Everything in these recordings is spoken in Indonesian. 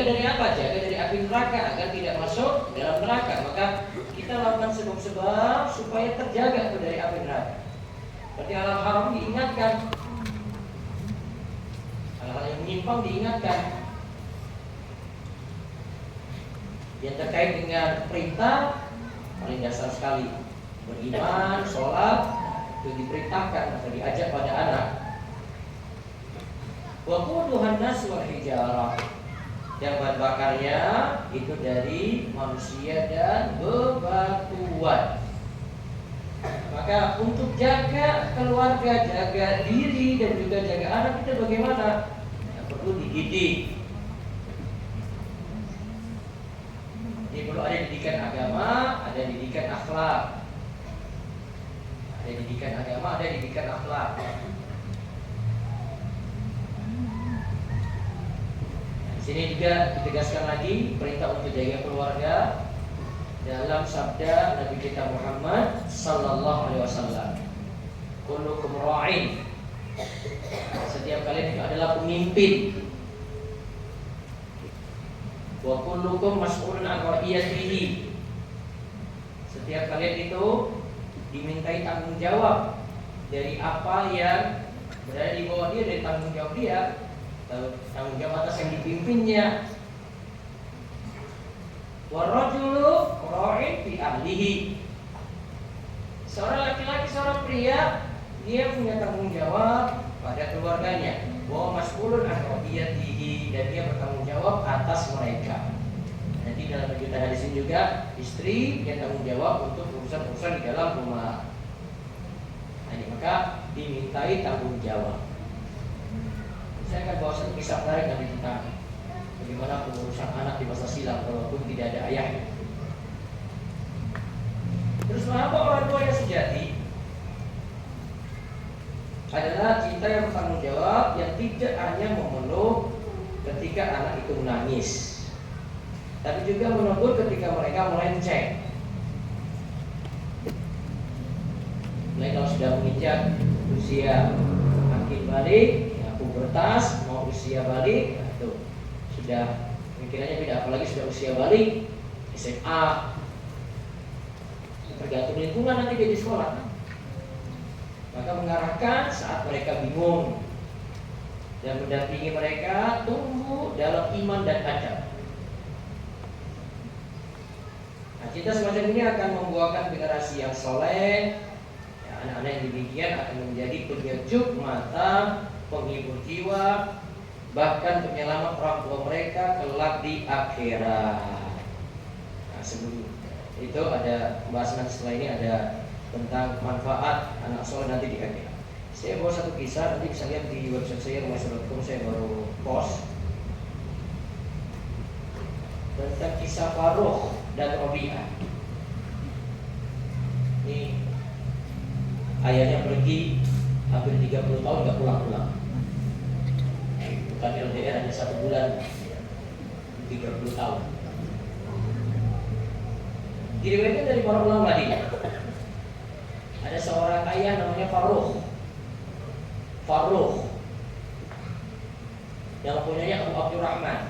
Jaga dari apa? Jaga dari api neraka agar tidak masuk dalam neraka. Maka kita lakukan sebab-sebab supaya terjaga dari api neraka. Berarti hal-hal haram diingatkan, hal-hal yang menyimpang diingatkan. Yang terkait dengan perintah paling dasar sekali, beriman, sholat, itu diperintahkan atau diajak pada anak. Wa quduhan nas wal hijarah, yang bahan bakarnya itu dari manusia dan bebatuan. Maka untuk jaga keluarga, jaga diri dan juga jaga anak kita bagaimana? Ya, perlu dididik. Jadi perlu ada didikan agama, ada didikan akhlak. Ada didikan agama, ada didikan akhlak. Di sini juga ditegaskan lagi perintah untuk jaga keluarga dalam sabda Nabi kita Muhammad sallallahu alaihi wasallam. Kullukum ra'in. Setiap kalian itu adalah pemimpin. Wa kullukum mas'ulun 'an ra'iyatihi. Setiap kalian itu dimintai tanggung jawab dari apa yang berada di bawah dia, dari tanggung jawab dia, tanggung jawab atas yang dipimpinnya. Warajulu ra'in fi ahlihi. Seorang laki-laki, seorang pria, dia punya tanggung jawab pada keluarganya. Wa mas'ulun 'an ra'iyatihi, dan dia bertanggung jawab atas mereka. Nanti dalam lanjutan hadis ini juga istri dia tanggung jawab untuk urusan-urusan di dalam rumah. Nah, maka dimintai tanggung jawab. Saya akan bawa satu kisah menarik dari kita, bagaimana pengurusan anak di masa silam walaupun tidak ada ayahnya. Terus mengapa orang tua yang sejati adalah cinta yang bertanggung jawab, yang tidak hanya memeluk ketika anak itu menangis, tapi juga menegur ketika mereka melenceng. Mulai kalau sudah menginjak usia makin balik, pubertas, mau usia balik, itu sudah pikirannya beda. Apalagi sudah usia balik, SMA, tergantung lingkungan nanti dia di sekolah. Maka mengarahkan saat mereka bingung dan mendampingi mereka tumbuh dalam iman dan adab. Nah, cinta semacam ini akan membuahkan generasi yang soleh. Ya, anak-anak yang demikian akan menjadi penyejuk mata, penghibur jiwa, bahkan penyelamat orang tua mereka kelak di akhirat. Nah, sebelum itu ada pembahasan setelah ini ada tentang manfaat anak soleh nanti di akhirat. Saya bawa satu kisah, nanti bisa lihat di website saya rumahsya.com, saya baru post tentang kisah Faruq dan Robi'ah. Ini ayahnya pergi hampir 30 tahun gak pulang-pulang. Bukan LDR hanya 1 bulan, 30 tahun. Diriwayatkan dari para ulama Madinah, ada seorang ayah namanya Faruq yang mempunyai Abu Abdurrahman.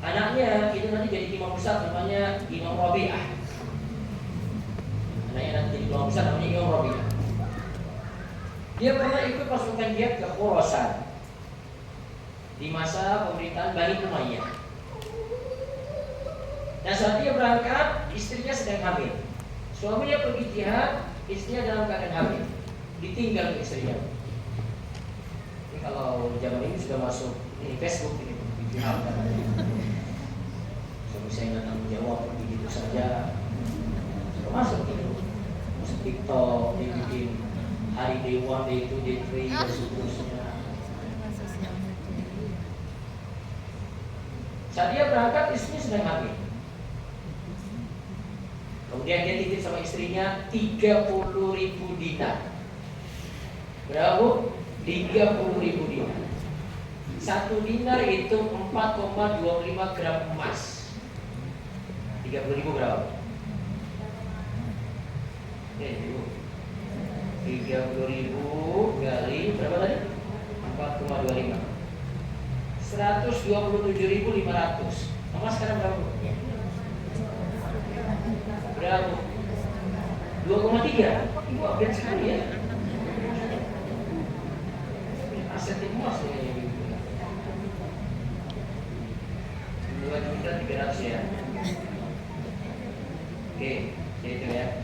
Anaknya itu nanti jadi imam besar namanya Imam Rabi'ah. Anaknya nanti jadi imam besar namanya Imam Rabi'ah. Dia pernah ikut pasukan jihad ke Khurasan di masa pemerintahan Bani Umayyah. Dan saat dia berangkat, istrinya sedang hamil. Suaminya pergi jihad, istrinya dalam keadaan hamil. Ditinggal istrinya. Ini kalau zaman ini sudah masuk ini Facebook ini, jihad. Suami saya nggak tanggung jawab, begitu saja. Sudah masuk itu, masuk TikTok, dia bikin hari day 1, day 2, day 3 dan seterusnya. Saat dia berangkat, istrinya sedang hamil. Kemudian dia titip sama istrinya 30.000 dinar. Berapa? 30.000 dinar. 1 dinar itu 4,25 gram emas. 30.000 berapa? Ini 30.000 kali berapa tadi? 4,25. 127.500. Mama sekarang berapa? Berapa? 2,3. Ibu update sekali ya. Aset emas ini. 2.300.000 ya. Oke, itu ya.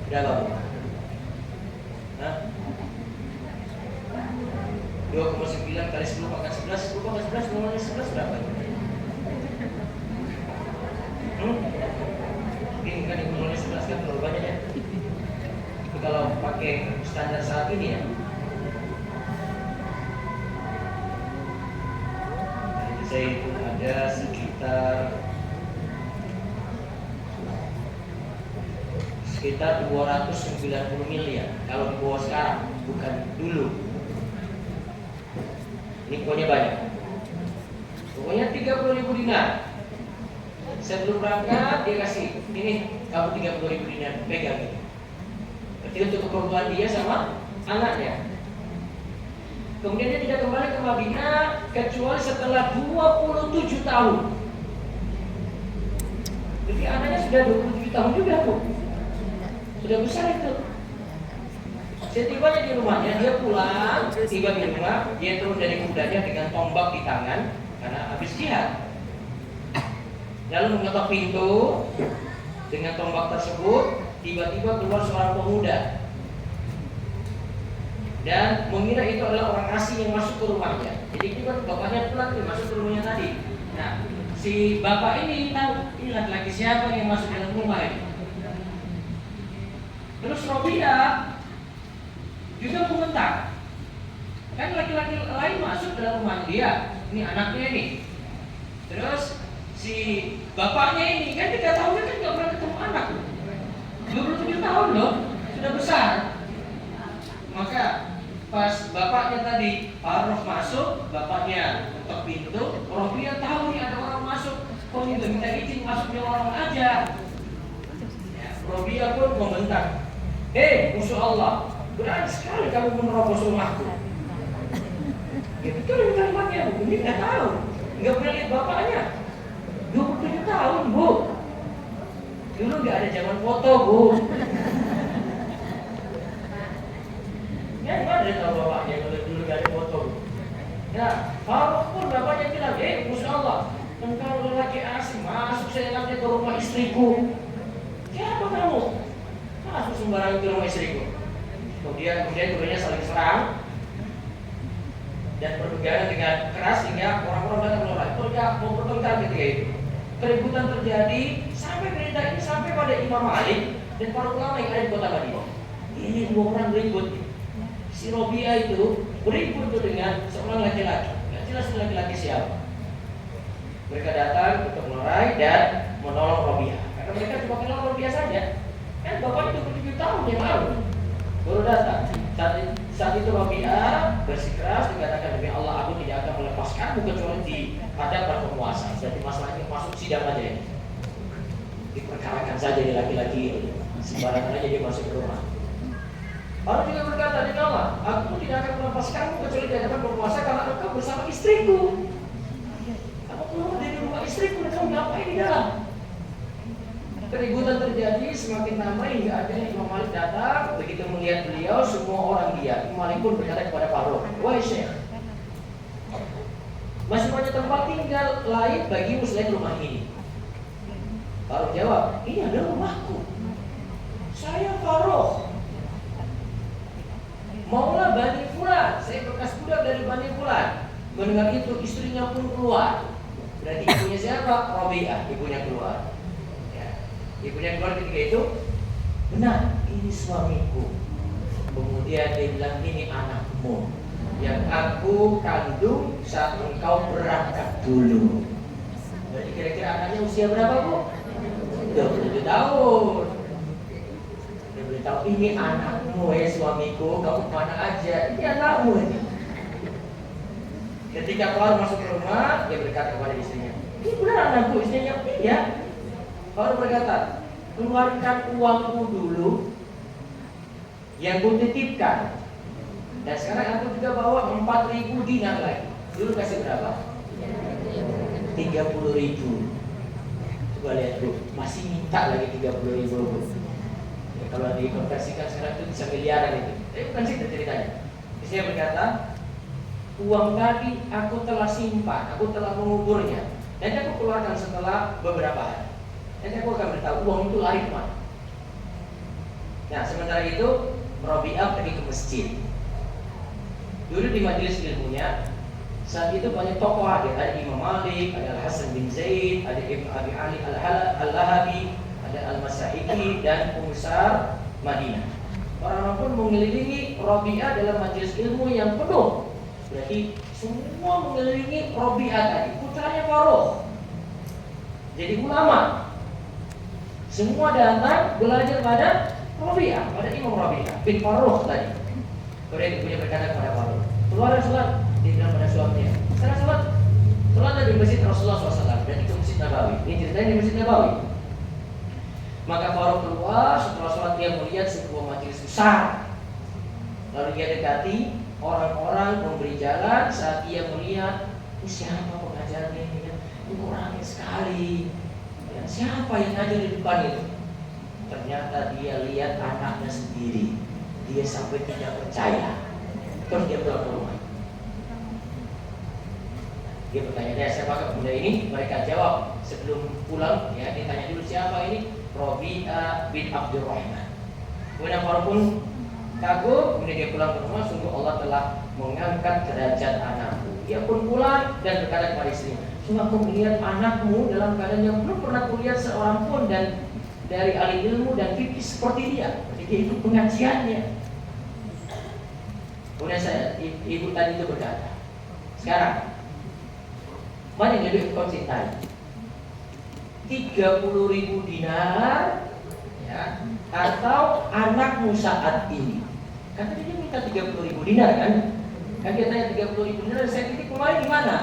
Berapa? Hah? 2,9 kali 10 pangkat 11, 10 pangkat 11, 10 pangkat 11 berapa? Mungkin kan ibu nulis 11 kan terlalu banyak ya. Itu kalau pakai standar saat ini ya. Jadi saya itu ada sekitar 290 miliar kalau di bawah sekarang, bukan dulu. Ini pokoknya banyak. Pokoknya 30.000 dinar. Sebelum berangkat dia kasih, ini kamu 30.000 dinar, pegang ini. Berarti untuk keperluan dia sama anaknya. Kemudian dia tidak kembali ke Madinah kecuali setelah 27 tahun. Jadi anaknya sudah 27 tahun juga, Bu. Sudah besar itu. Setibanya di rumahnya, dia pulang, tiba di rumah, dia turun dari kudanya dengan tombak di tangan karena habis jihad. Lalu mengetok pintu dengan tombak tersebut, tiba-tiba keluar seorang pemuda dan mengira itu adalah orang asing yang masuk ke rumahnya. Jadi itu kan bapaknya pulang, dia masuk ke rumahnya tadi. Nah, si bapak ini tahu ini laki-laki siapa yang masuk dalam rumah ini. Terus Robiah juga membentak. Kan laki-laki lain masuk dalam rumah dia. Ini anaknya ini. Terus si bapaknya ini kan 3 tahun kan nggak pernah ketemu anak. 27 tahun loh, sudah besar. Maka pas bapaknya tadi Farouk masuk, bapaknya ketok pintu, Robiah tahu nih ada orang masuk. Kok itu minta izin masuknya orang aja. Ya, Robiah pun membentak. Hei musuh Allah, berani sekali kamu menerobos rumahku. Ya betul ini kalimatnya, Bu. Ini nggak tahu, nggak pernah lihat bapaknya. 27 tahun, Bu. Dulu nggak ada zaman foto, Bu. Ya nggak ada tahu bapaknya kalau dulu nggak ada foto, Bu. Ya, Farouk pun bapaknya bilang, musuh Allah, engkau lelaki asing masuk seenaknya ke rumah istriku. Siapa kamu? Masuk sembarangan ke rumah istriku. Kemudian keduanya saling serang dan berpegangan dengan keras hingga orang-orang datang melerai. Mereka mau bertengkar ketika itu. Keributan terjadi sampai berita ini sampai pada Imam Malik dan para ulama yang ada di kota Madinah. Ini 2 orang ribut. Si Robiah itu beribut dengan seorang laki-laki. Tidak jelas laki-laki siapa. Mereka datang untuk melerai dan menolong Robiah. Karena mereka cuma kenal Robiah saja. Kan bapaknya 27 tahun yang lalu baru datang. Saat itu Robiah bersikeras dikatakan, demi Allah aku tidak akan melepaskanmu kecuali di hadapan penguasa. Jadi masalahnya masuk sidang aja ya. Diperkarakan saja di laki-laki ini. Sembarangan aja dia masuk ke rumah. Lalu juga berkata, demi Allah aku tidak akan melepaskanmu kecuali di hadapan penguasa karena engkau bersama istriku. Kamu keluar dari rumah istriku dan kamu ngapain di dalam? Keributan terjadi semakin ramai hingga akhirnya Imam Malik datang. Begitu melihat beliau, semua orang diam. Imam Malik pun berkata kepada Farouk, wahai Syekh, masih banyak tempat tinggal lain bagimu selain rumah ini. Farouk jawab, ini adalah rumahku. Saya Farouk, Maulah Bani Fulan, saya bekas budak dari Bani Fulan. Mendengar itu istrinya pun keluar. Berarti ibunya siapa? Robiah, ibunya keluar. Ibunya keluar ketika itu, benar, ini suamiku. Kemudian dia bilang, ini anakmu yang aku kandung saat engkau berangkat dulu. Berarti kira-kira anaknya usia berapa, Bu? 27 tahun. Dia beritahu, ini anakmu ya suamiku, kamu kemana aja? Ini anakmu ini. Ketika keluar masuk ke rumah, dia berkata kepada istrinya, ini benar anakku. Istrinya, iya. Baru berkata, keluarkan uangku dulu yang kutitipkan. Dan sekarang aku juga bawa 4.000 dinar lagi. Dulu kasih berapa? 30.000. Coba lihat bro, masih minta lagi 30.000 bro. Ya, kalau dikonversikan sekarang itu bisa miliaran itu. Tapi bukan situ ceritanya. Saya berkata, uang tadi aku telah simpan, aku telah menguburnya, dan aku keluarkan setelah beberapa hari. Dan aku akan beritahu uang itu lari kemana. Nah, sementara itu Rabi'ah pergi ke masjid. Dulu di majelis ilmunya, saat itu banyak tokoh hadir. Ada Imam Malik, ada Al-Hasan bin Zaid, ada Ibn Abi Ali Al-Lahabi, ada Al-Masahiki, dan Pembesar Madinah. Orang-orang pun mengelilingi Rabi'ah dalam majelis ilmu yang penuh. Berarti semua mengelilingi Rabi'ah tadi. Putranya Faruq, jadi ulama. Semua datang belajar pada Rabi'ah, pada Imam Rabi'ah bin Faruq tadi. Kemudian ibunya berkata kepada Faruq, keluar sholat. Dia bilang pada suaminya, sekarang sholat di masjid Rasulullah SAW dan itu masjid Nabawi. Ini ceritanya di masjid Nabawi. Maka Faruq keluar, setelah sholat dia melihat sebuah majelis besar. Lalu dia dekati orang-orang memberi jalan. Saat dia melihat, ini siapa pengajarnya ini? Ini orangnya sekali. Ya, siapa yang ngajar di depan itu? Ternyata dia lihat anaknya sendiri. Dia sampai tidak percaya. Terus dia pulang ke rumah. Dia bertanya, siapa pemuda ini? Mereka jawab sebelum pulang, ya, dia tanya dulu siapa ini? Rabi'ah bin Abdurrahman. Kemudian Faruq pun kagum, kemudian dia pulang ke rumah. Sungguh Allah telah mengangkat derajat anakku. Dia pun pulang dan berkata kepada istrinya, sungguh aku melihat anakmu dalam keadaan yang belum pernah kulihat seorang pun, dan dari ahli ilmu dan fikih seperti dia. Dia ikut pengajiannya. Kemudian ibu tadi itu berkata, sekarang mana yang lebih kau cintai? 30.000 dinar, ya, atau anakmu saat ini? Kata dia minta 30.000 dinar kan? Kan dia tanya 30.000 dinar, saya titip kemarin di mana?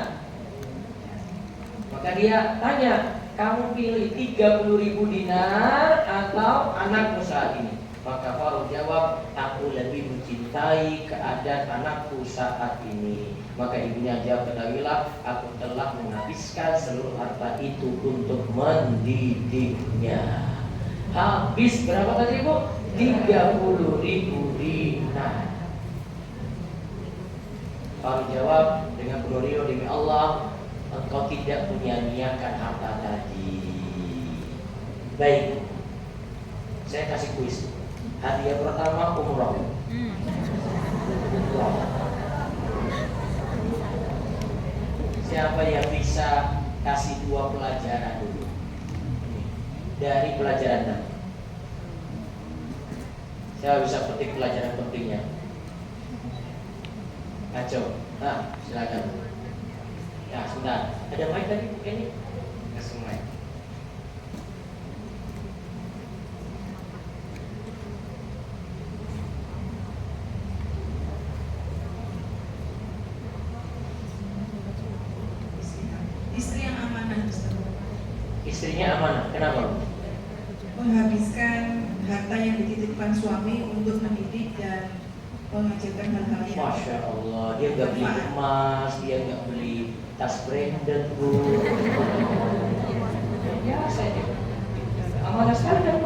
Maka dia tanya, kamu pilih 30.000 dinar atau anakmu saat ini? Maka Faruq jawab, aku lebih mencintai keadaan anakku saat ini. Maka ibunya jawab, ketahuilah aku telah menghabiskan seluruh harta itu untuk mendidiknya. Habis berapa tadi bu? 30.000 dinar. Faruq jawab dengan penuh ridho, demi Allah engkau tidak menyia-nyiakan harta tadi. Baik, saya kasih kuis. Hadiah pertama umroh. Siapa yang bisa kasih 2 pelajaran dulu dari pelajaran tadi? Siapa bisa petik pelajaran pentingnya? Kacau. Nah, silakan. Ya, sebentar. Ada mic tadi ini? Kasih mic. Istri yang amanah, Ustaz. Istrinya amanah. Kenapa? Menghabiskan harta yang dititipkan suami untuk mendidik dan mengajarkan hal-hal yang Masya Allah, dia nggak beli emas, dia nggak beli tas branded bu. Ya saja. Amanah sekali kan?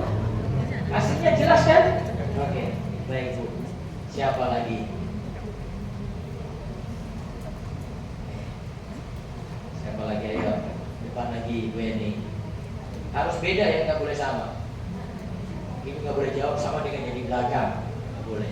Aslinya jelas kan? Oke, baik bu. Siapa lagi? Siapa lagi? Ayo, depan lagi Bu Eni. Harus beda ya, nggak boleh sama. Ibu nggak boleh jawab sama dengan yang di belakang, nggak boleh.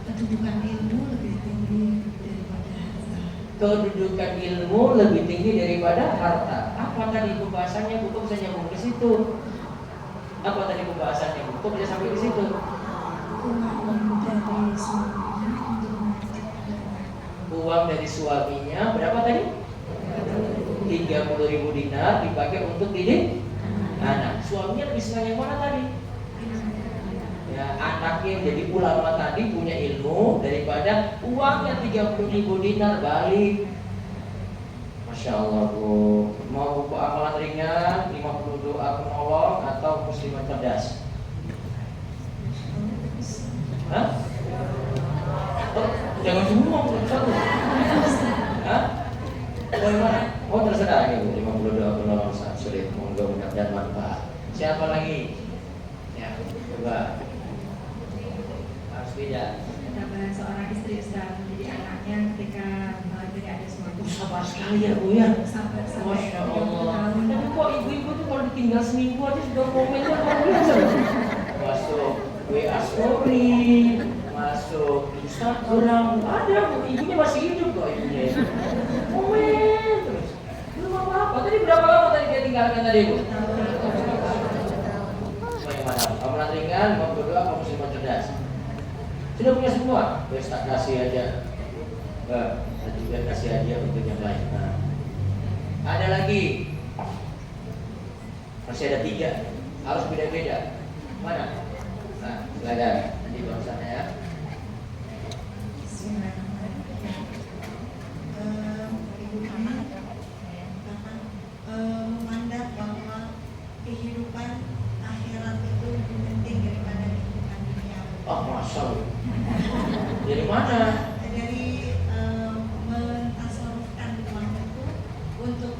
Kedudukan ilmu lebih tinggi daripada harta. Kedudukan ilmu lebih tinggi daripada harta. Apa tadi pembahasannya? Buku bisa nyambung ke situ. Apa tadi pembahasannya? Buku bisa sampai ke situ. Uang dari suaminya berapa tadi? 30.000 dinar dipakai untuk didik anak. Suaminya lebih senang yang mana tadi? Ya, anaknya yang jadi ulama tadi punya ilmu daripada uangnya 30.000 dinar balik. Masya Allah bu. Mau buku amalan ringan, 50 doa penolong atau muslimat cerdas? Jangan semua satu. Hah? Bagaimana? Oh terserah ini 52 sulit, monggo mudah-mudahan manfaat. Siapa lagi? Ya, coba. Harus beda. Betapa seorang istri sedang mendidik anaknya ketika tidak ada suami. Sabar sekali ya Bu ya. Sampai Masya 30 Allah. tahun. Tapi kok ibu-ibu tuh kalau ditinggal seminggu aja sudah komennya luar biasa. Masuk WA story, masuk Instagram, ada Bu, ibunya masih hidup kok ibunya. Komen terus. Belum apa-apa. Tadi berapa lama tadi dia tinggalkan tadi Bu? Bagaimana? Amalan ringan, mau berdoa, mau muslim cerdas. Sudah punya semua. Wes tak kasih aja. Dan juga kasih aja untuk yang lain. Nah. Ada lagi. Masih ada 3. Harus beda-beda. Mana? Nah, silakan. Nanti bang sana ya. Ibu kami memandang bahwa kehidupan akhirat itu lebih penting daripada kehidupan dunia. Oh, masya Allah. Dari mana? Dari mentasarufkan uang itu untuk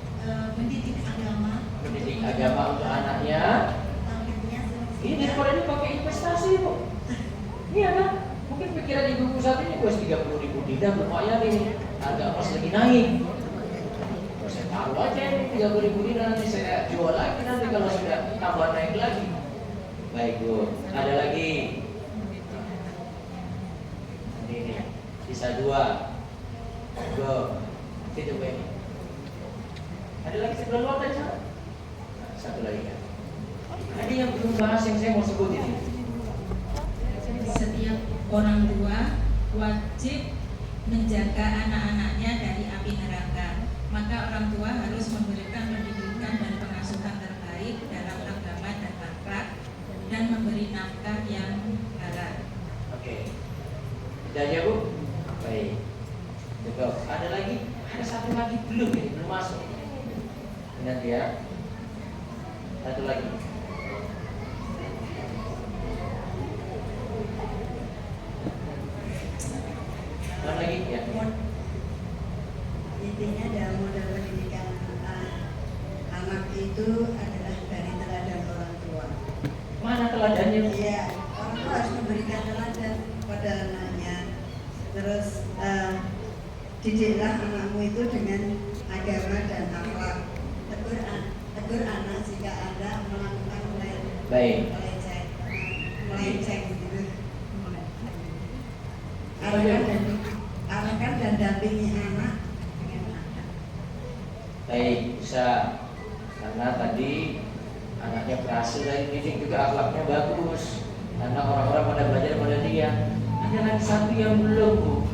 mendidik agama. Mendidik agama untuk anaknya. Targetnya Ini daripada ini pakai investasi Bu. Iya kan? Mungkin pikiran ibu saat ini gue 30.000 dinar lumayan nih. Harga emas lagi naik. Saya taruh aja ini 30.000 dinar nanti saya jual lagi nanti kalau sudah tambah naik lagi. Baik Bu. Ada lagi. Ini sisa 2. Go. Situ Bu ini. Ada lagi sebelah luar tadi sana? Nah, satu lagi kan. Ada yang belum bahas yang saya mau sebut ini. Setiap orang tua wajib menjaga anak-anaknya dari api neraka. Maka orang tua harus memberikan pendidikan dan pengasuhan terbaik dalam agama dan akhlak dan memberi nafkah yang halal. Oke. Sudah ya Bu? Baik. Cukup. Ada lagi? Ada satu lagi belum ini, belum masuk. Ingat ya. Satu lagi. Mana lagi ya? intinya dalam model pendidikan anak itu adalah dari teladan orang tua. Mana teladannya? Iya, orang tua harus memberikan teladan kepada anaknya. Terus didiklah anakmu itu dengan agama dan akhlak. Tegur anak jika Anda melakukan Baik. melenceng gitu. Arahkan dan dampingi anak dengan adab. Baik, bisa. Karena tadi anaknya berhasil dari didik juga akhlaknya bagus. Karena orang-orang pada belajar pada dia. Ada lagi satu yang belum Bu.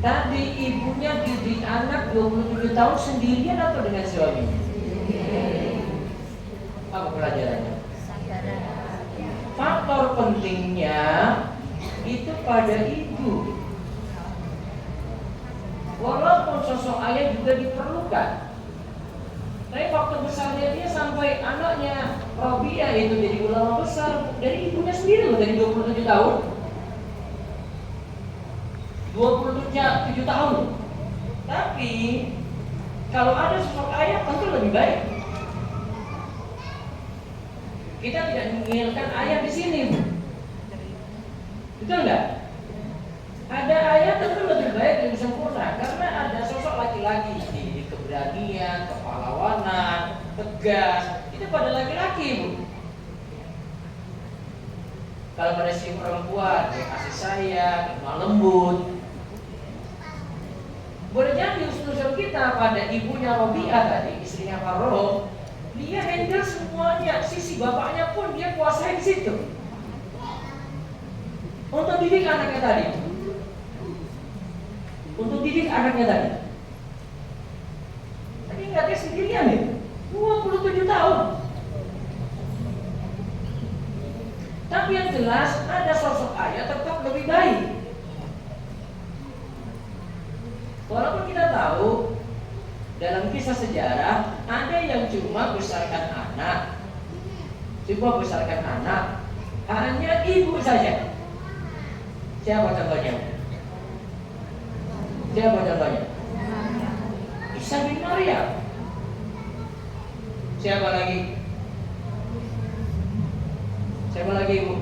Tadi ibunya didik anak 27 tahun sendirian atau dengan suami? Apa pelajarannya? Faktor pentingnya itu pada ibu. Walaupun sosok ayah juga diperlukan, tapi faktor besarnya dia sampai anaknya Robiah itu jadi ulama besar dari ibunya sendiri loh, dari 27 tahun. 27 tahun. Tapi kalau ada sosok ayah tentu lebih baik. Kita tidak menginginkan ayah di sini, Bu. Betul nggak? Ada ayah tentu lebih baik, lebih sempurna karena ada sosok laki-laki di keberanian, kepahlawanan, tegas. Itu pada laki-laki, Bu. Kalau pada si perempuan, dia kasih sayang, lemah lembut. Boleh jadi usul kita pada ibunya Robiah tadi, istrinya Faro, dia handle semuanya, sisi bapaknya pun dia kuasai di situ. Untuk didik anaknya tadi. Untuk didik anaknya tadi. Tapi ingat dia sendirian nih, 27 tahun. Tapi yang jelas ada sosok ayah tetap lebih baik. Walaupun kita tahu dalam kisah sejarah ada yang cuma besarkan anak, hanya ibu saja. Siapa contohnya? Siapa contohnya? Isa bin Maryam. Siapa lagi? Siapa lagi, Ibu?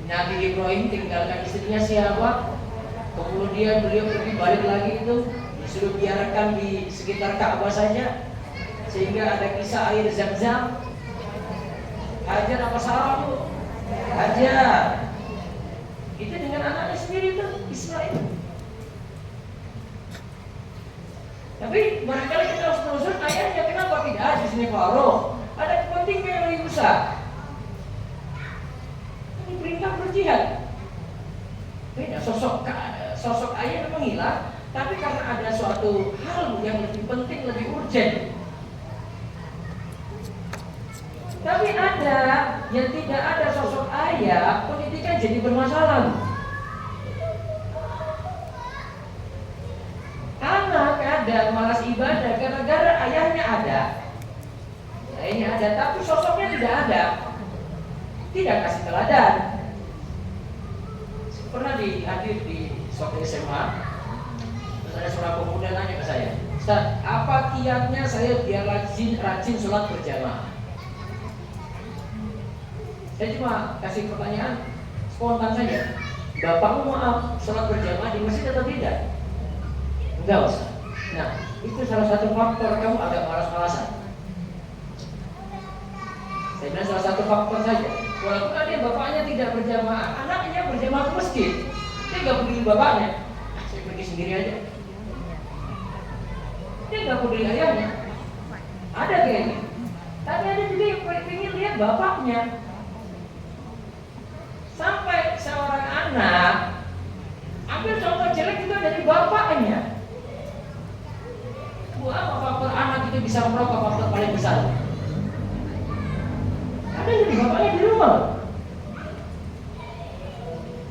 Nabi Ibrahim tinggalkan istrinya siapa? Kemudian beliau pergi balik lagi itu disuruh biarkan di sekitar Ka'bah saja, sehingga ada kisah air Zam-Zam. Hajar apa Sarah, Bu? Hajar. Itu dengan anaknya sendiri itu Ismail. Tapi barangkali kita harus telusur ayahnya, kenapa tidak ada di sini Farouk? Ada kepentingan yang lebih besar. Ini perintah berjihad. Beda sosok ayah memang hilang, tapi karena ada suatu hal yang lebih penting, lebih urgent. Tapi ada yang tidak ada sosok ayah, pendidikan jadi bermasalah. Anak ada malas ibadah gara-gara ayahnya ada. Ayahnya ada, tapi sosoknya tidak ada. Tidak kasih teladan. Pernah hadir di suatu SMA, terus ada seorang pemuda nanya ke saya, Ustaz, apa kiatnya saya biar rajin sholat berjamaah? Saya cuma kasih pertanyaan spontan saja. Bapakmu maaf, sholat berjamaah di masjid atau tidak? Enggak, Ustaz. Nah, itu salah satu faktor kamu agak malas-malasan. Saya bilang salah satu faktor saja. Walaupun ada bapaknya tidak berjamaah, anaknya berjamaah ke masjid, dia nggak peduli bapaknya. Saya pergi sendiri aja. Dia nggak peduli ayahnya. Ada kayaknya. Tapi ada juga yang ingin lihat bapaknya. Sampai seorang anak ambil contoh jelek juga dari bapaknya. Apa faktor anak itu bisa merokok faktor paling besar? Ada yang di bapaknya di rumah.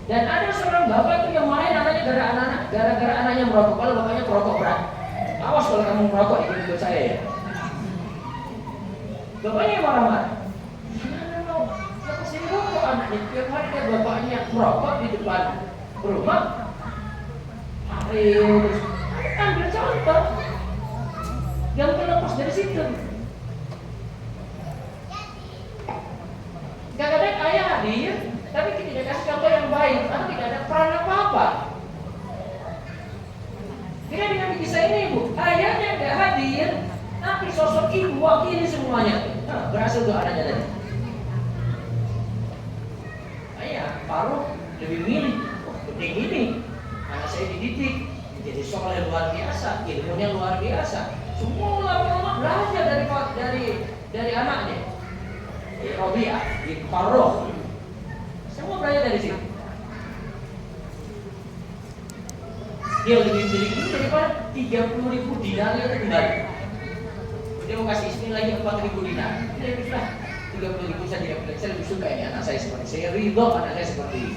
Dan ada seorang bapak itu yang marahin anaknya gara-gara anaknya merokok. Kalau bapaknya perokok berat, awas kalau kamu merokok ikut saya ya. Bapaknya marah-marah. Gimana mau? Siapa sih rokok anaknya? Tiap hari dia bapaknya merokok di depan rumah. Harus ambil contoh. Yang terlepas dari situ. Kadang-kadang ayah hadir, tapi tidak kasih contoh yang baik, atau tidak ada peran apa-apa. Kita dengan kisah ini, Bu, ayahnya nggak hadir, tapi sosok ibu wakili semuanya. Nah, berhasil tuh anaknya tadi. Ayah, Farouk lebih milih, penting ini, anak saya dididik, jadi soleh luar biasa, ilmunya luar biasa. Semua ulama belajar dari anaknya. Robiah, di Farouk, semua belajar dari sini. Dia lebih milih ini daripada 30.000 dinar yang kembali. Dia mau kasih istri lagi 4.000 dinar. Dia sudah 30.000 saya tidak pilih. Saya lebih suka ini anak saya seperti saya ridho anak saya seperti ini.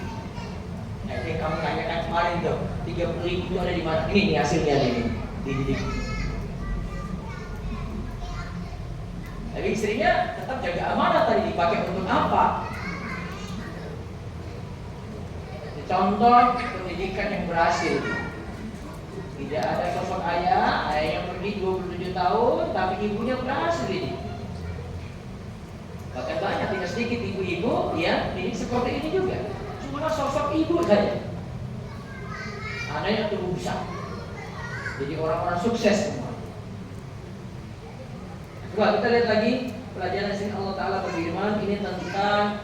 Nah, yang kamu tanyakan kemarin tuh 30.000 itu ada di mana? Ini hasilnya ini dididik. Tapi istrinya tetap jaga amanah tadi, dipakai untuk apa? Contoh pendidikan yang berhasil. Tidak ada sosok ayah yang pergi 27 tahun, tapi ibunya berhasil ini. Bahkan banyak, tidak sedikit ibu-ibu yang ini seperti ini juga. Cuma sosok ibu saja. Ada yang tumbuh besar. Jadi orang-orang sukses semua. Coba kita lihat lagi pelajaran sini Allah Ta'ala berfirman ini tentang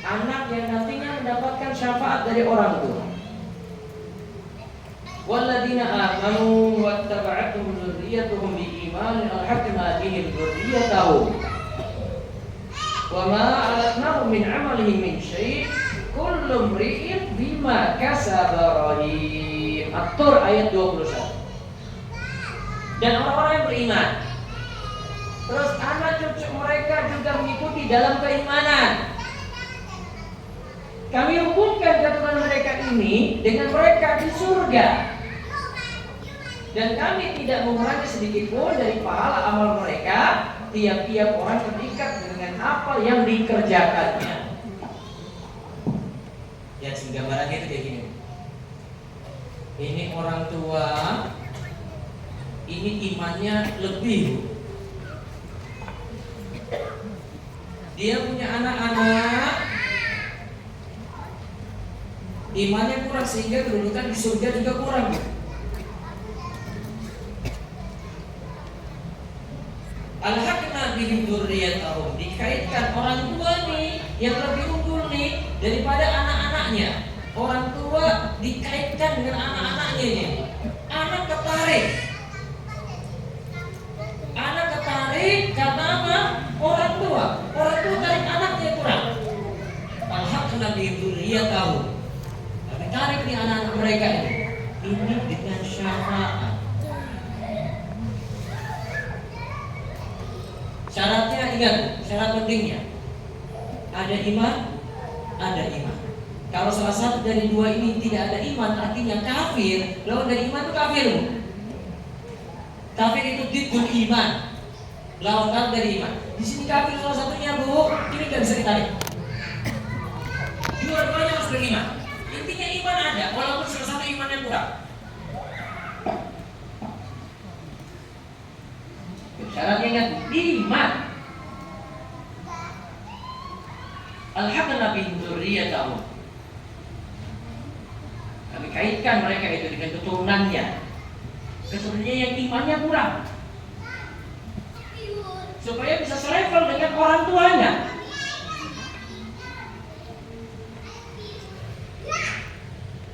anak yang nantinya mendapatkan syafaat dari orang tua. Walladzina amanu wattaba'atuhum dzurriyyatuhum biimanin alhaqna bihim dzurriyyatahum wa ma alatnahum min 'amalihim min syai' kullu imri'in bima kasaba rahim. At-Tur ayat 21. Dan orang-orang yang beriman, terus anak cucu mereka juga mengikuti dalam keimanan. Kami hubungkan keturunan mereka ini dengan mereka di surga. Dan kami tidak mengurangi sedikit pun dari pahala amal mereka. Tiap-tiap orang terikat dengan apa yang dikerjakannya. Lihat gambarannya itu kayak gini. Ini orang tua, ini imannya lebih, Bu. Dia punya anak-anak, imannya kurang sehingga kedudukan di surga juga kurang, Bu. Alhaqna bihim dzurriyyatahum, dikaitkan orang tua nih yang lebih unggul nih daripada anak-anaknya. Orang tua dikaitkan dengan anak-anaknya nih. Anak ketarik karena apa? Orang tua tarik anaknya kurang. Alhaqna bihim dzurriyyatahum, tarik nih anak-anak mereka ini dengan syafaat. Syaratnya ingat, syarat pentingnya ada iman, ada iman. Kalau salah satu dari dua ini tidak ada iman, artinya kafir. Lawan dari iman itu kafir. Kafir itu diddul iman, lawan dari iman. Di sini kafir salah satunya, Bu, ini nggak bisa ditarik. Dua-duanya harus beriman. Intinya iman ada, walaupun salah satu imannya kurang. Syaratnya ingat, iman. Alhaqna bihim dzurriyyatahum, kami kaitkan mereka itu dengan keturunannya. Keturunannya yang imannya kurang, supaya bisa selevel dengan orang tuanya.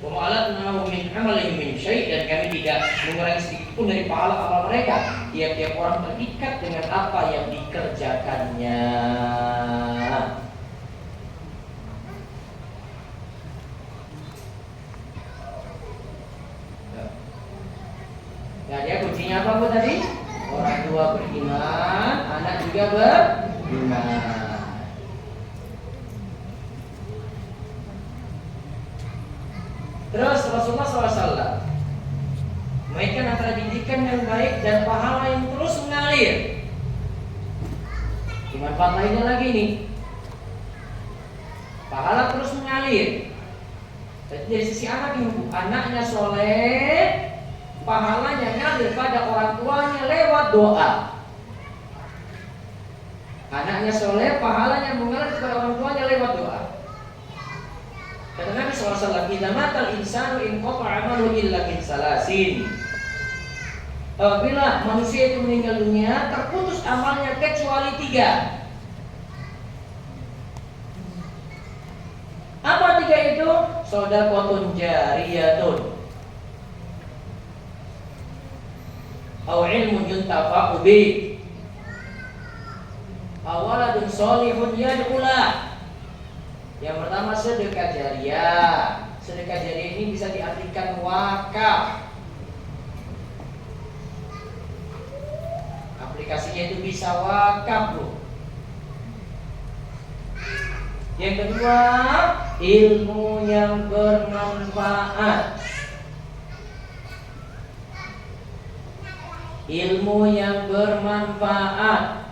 Wa ma'alatnahu min amalihim min syai', dan kami tidak mengurangi sedikit pun dari pahala amal mereka. Tiap-tiap orang terikat dengan apa yang dikerjakannya. Nah, dia kuncinya apa, Bu, tadi? Orang tua beriman, anak juga beriman. Terus Rasulullah SAW mainkan antara didikan yang baik dan pahala yang terus mengalir. Di manfaat lainnya lagi nih, pahala terus mengalir. Jadi dari sisi anak ini, anaknya soleh, pahalanya ngalir pada orang tuanya lewat doa. Anaknya soleh, pahalanya mengalir kepada orang tuanya lewat doa. Kata Nabi SAW, "Idza matal insanu inqata'a amaluhu illa min salasin." Apabila manusia itu meninggal dunia, terputus amalnya kecuali 3. Apa 3 itu? Shadaqatun jariyatun, aw ilmun yuntafa'u bih, aw waladun shalihun yad'ulah. Yang pertama sedekah jariyah. Sedekah jariyah ini bisa diartikan wakaf. Aplikasinya itu bisa wakaf, Bu. Yang kedua, ilmu yang bermanfaat. Ilmu yang bermanfaat.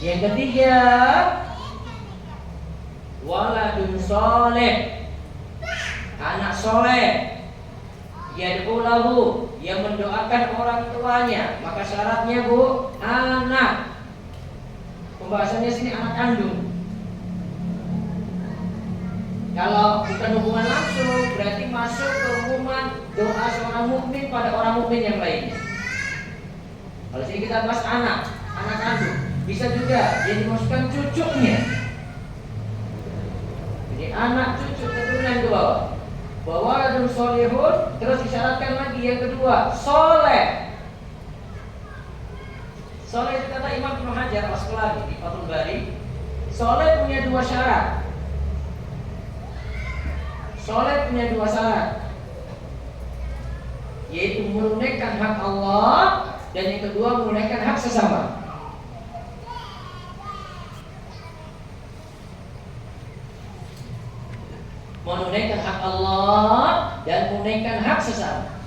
Yang ketiga, waladun soleh, anak soleh, yad'u lahu, yang mendoakan orang tuanya. Maka syaratnya, Bu, anak. Pembahasannya sini anak kandung. Kalau bukan hubungan langsung, berarti masuk ke umuman doa seorang mukmin pada orang mukmin yang lainnya. Kalau sini kita bahas anak kandung. Bisa juga jadi dimasukkan cucunya. Jadi anak cucu keturunan ke bawah. Waladun sholihun, terus disyaratkan lagi yang kedua, soleh. Soleh itu kata Imam Ibnu Hajar Asqalani di Fathul Bari. Soleh punya 2 syarat. Soleh punya 2 syarat, yaitu menunaikan hak Allah, dan yang kedua menunaikan hak sesama. Menunaikan hak Allah dan menunaikan hak sesama.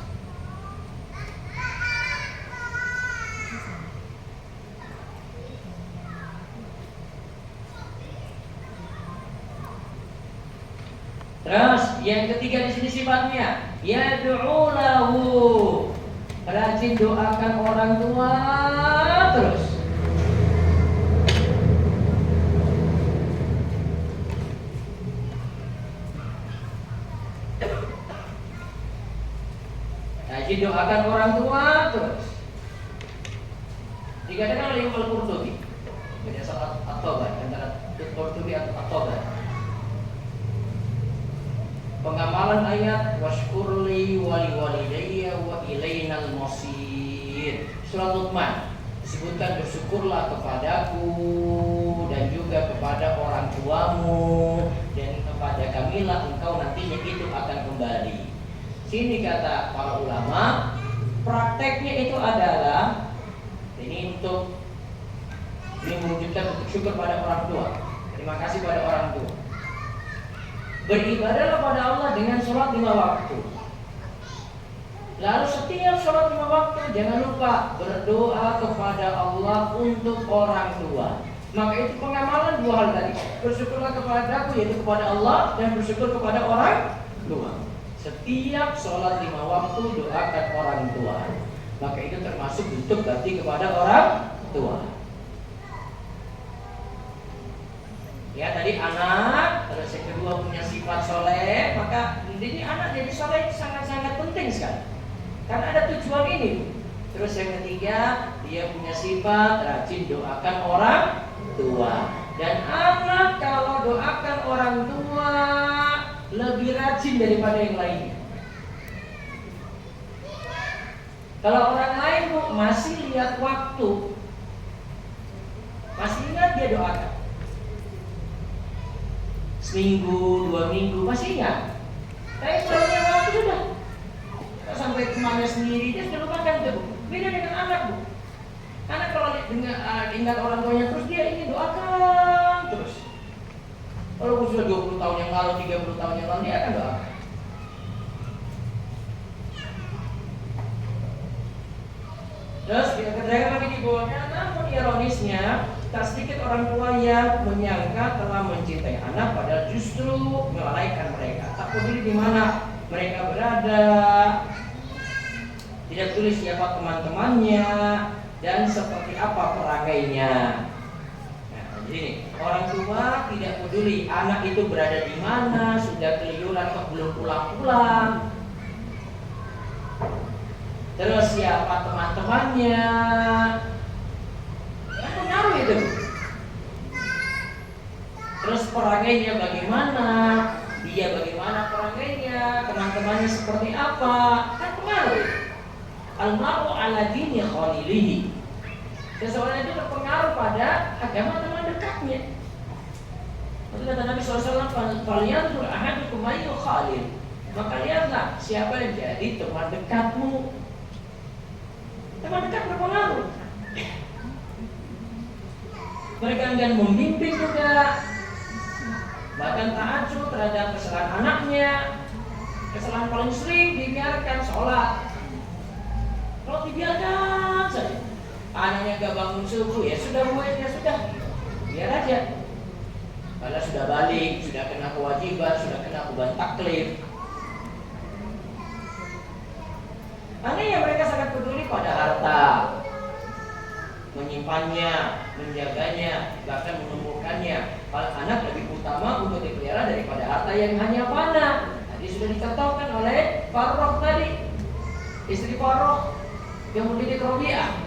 Terus yang ketiga di sini sifatnya yad'u lahu, rajin doakan orang tua terus. Rajin doakan orang tua terus. Dikatakan oleh Imam Al-Qurtubi, beda salat at-Tabar antara Al-Qurtubi atau at-Tabar. Pengamalan ayat washkurli wali walidayya wa ilainal masir. Surat Luqman disebutkan bersyukurlah kepadaku dan juga kepada orang tuamu dan kepada kamilah engkau nantinya itu akan kembali. Sini kata para ulama, prakteknya itu adalah ini mewujudkan bentuk syukur pada orang tua. Terima kasih pada orang tua. Beribadahlah pada Allah dengan sholat 5 waktu. Lalu setiap sholat 5 waktu jangan lupa berdoa kepada Allah untuk orang tua. Maka itu pengamalan 2 hal tadi. Bersyukurlah kepadaku, yaitu kepada Allah, dan bersyukur kepada orang tua. Setiap sholat 5 waktu doakan orang tua. Maka itu termasuk bentuk bakti kepada orang tua. Ya tadi anak, terus yang kedua punya sifat soleh, maka ini anak jadi soleh sangat-sangat penting sekali. Karena ada tujuan ini. Terus yang ketiga, dia punya sifat rajin doakan orang tua. Dan anak kalau doakan orang tua lebih rajin daripada yang lainnya. Kalau orang lain masih lihat waktu, masih ingat dia doakan. Seminggu, 2 minggu masih ingat. Tapi kalau yang waktu sudah sampai kemana sendiri dia sudah lupakan itu. Beda dengan anak bu. Anak kalau ingat orang tuanya terus dia ingin doakan terus. Kalau sudah 20 tahun yang lalu, 30 tahun yang lalu dia akan doakan. Terus kita katakan lagi di bawahnya, namun ironisnya tak sedikit orang tua yang menyangka telah mencintai anak padahal justru melalaikan mereka. Tak peduli di mana mereka berada, tidak peduli siapa teman-temannya dan seperti apa perangainya. Nah, jadi orang tua tidak peduli anak itu berada di mana, sudah keluyuran atau belum pulang-pulang. Terus siapa teman-temannya, kan pengaruh itu. Terus perangainya bagaimana, dia bagaimana perangainya, teman-temannya seperti apa, kan pengaruh. Al-mar'u ala dini khalilihi. Seseorang itu berpengaruh pada agama teman dekatnya. Itu kata Nabi SAW, "Falyanzur ahadukum ayyu khalil." Maka lihatlah siapa yang jadi teman dekatmu. Teman dekat berpengaruh. Mereka akan membimbing juga. Bahkan ta'ajub terhadap kesalahan anaknya. Kesalahan paling sering dibiarkan sholat. Kalau dibiarkan saja, anaknya gak bangun subuh, ya sudah buatnya sudah, biar aja. Kalau sudah balik, sudah kena kewajiban, sudah kena beban taklif. Anehnya mereka sangat peduli pada harta, menyimpannya, menjaganya, bahkan menumbuhkannya. Kalau anak lebih utama untuk dipelihara daripada harta yang hanya fana. Tadi sudah dikatakan oleh Farrokh tadi, istri Farrokh yang mendidik Robiah.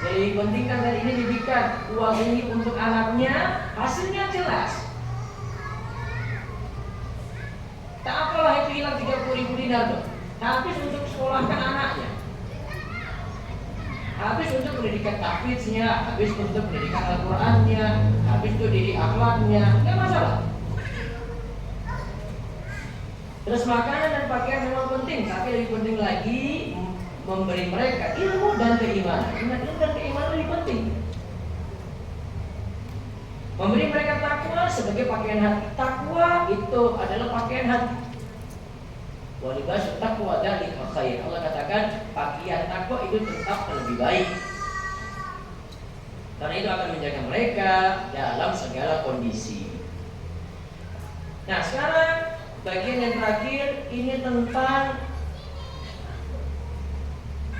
Jadi pentingkan dari ini didikan uang ini untuk anaknya, hasilnya jelas. Tak apalah itu hilang 30.000 dinar tuh. Habis untuk sekolahkan anaknya, habis untuk pendidikan tahfidznya, habis untuk pendidikan Al-Qur'annya, habis untuk didik akhlaknya, nggak masalah. Terus makanan dan pakaian memang penting, tapi lebih penting lagi memberi mereka ilmu dan keimanan. Ilmu dan keimanan lebih penting. Memberi mereka takwa sebagai pakaian hati. Takwa itu adalah pakaian hati. Walibas taqwa dzalika khair. Allah katakan pakaian takwa itu tetap lebih baik. Karena itu akan menjaga mereka dalam segala kondisi. Nah sekarang bagian yang terakhir ini tentang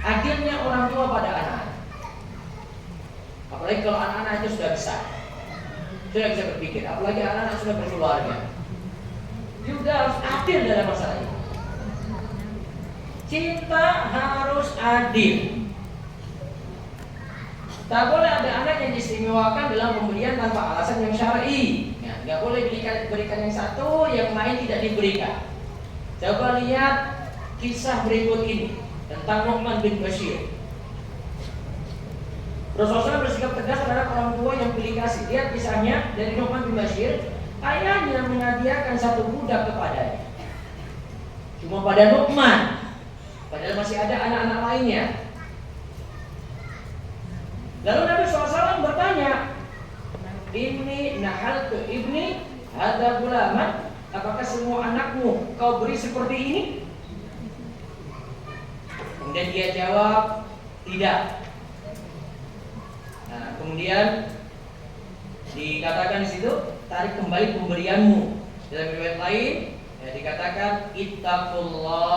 adilnya orang tua pada anak. Apalagi kalau anak-anak itu sudah besar, sudah bisa berpikir. Apalagi anak-anak sudah berkeluarga, juga harus adil dalam masalah ini. Cinta harus adil. Tak boleh ada anak yang diistimewakan dalam pemberian tanpa alasan yang syar'i. Nah, nggak boleh berikan yang satu, yang lain tidak diberikan. Coba lihat kisah berikut ini tentang Nu'man bin Bashir. Rasulullah bersikap tegas terhadap orang tua yang pilih kasih. Lihat kisahnya dari Nu'man bin Bashir. Ayahnya menghadiahkan satu budak kepadanya. Cuma pada Nu'man, padahal masih ada anak-anak lainnya. Lalu Nabi SAW bertanya, "Ini nahaltu ibni hadza gulaman?" Apakah semua anakmu kau beri seperti ini? Kemudian dia jawab, "Tidak." Nah, kemudian dikatakan di situ, "Tarik kembali pemberianmu." Dalam riwayat lain dikatakan, "Ittaqullah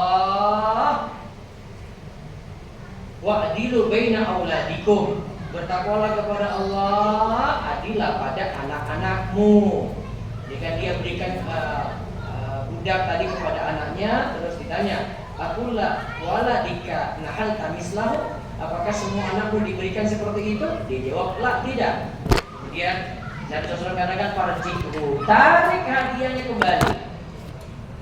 wa'dilu baina auladikum." Bertakwalah kepada Allah, adillah pada anak-anakmu. Jika dia berikan budak tadi kepada anaknya, terus ditanya, "Akulah waladika nahal tamislahu?" Apakah semua anakmu diberikan seperti itu? Dia jawab, "La, tidak." Kemudian Nabi SAW katakan, "Farji'hu, tarik hadiahnya kembali."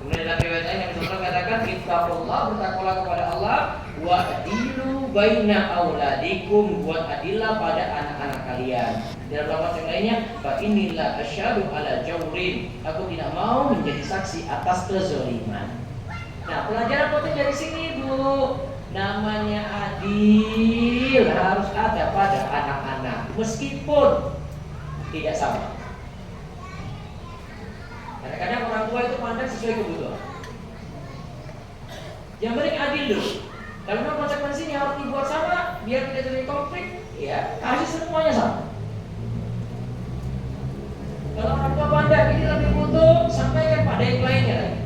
Kemudian dalam riwayat lain Nabi SAW katakan, "Ittaqullah, bertakwalah kepada Allah, wa'dilu baina auladikum, buat adillah pada anak-anak kalian." Dalam lafaz yang lainnya, "Fa inilah asyhadu ala jawrin." Aku tidak mau menjadi saksi atas kezaliman. Nah, pelajaran penting dari sini, Bu, namanya adil harus ada pada anak-anak meskipun tidak sama. Kadang-kadang orang tua itu pandang sesuai kebutuhan. Yang penting adil dulu. Kalau memang konsekuensinya harus dibuat sama biar tidak terjadi konflik, ya kasih semuanya sama. Kalau orang tua pandang ini lebih butuh, sampaikan pada yang lainnya lagi.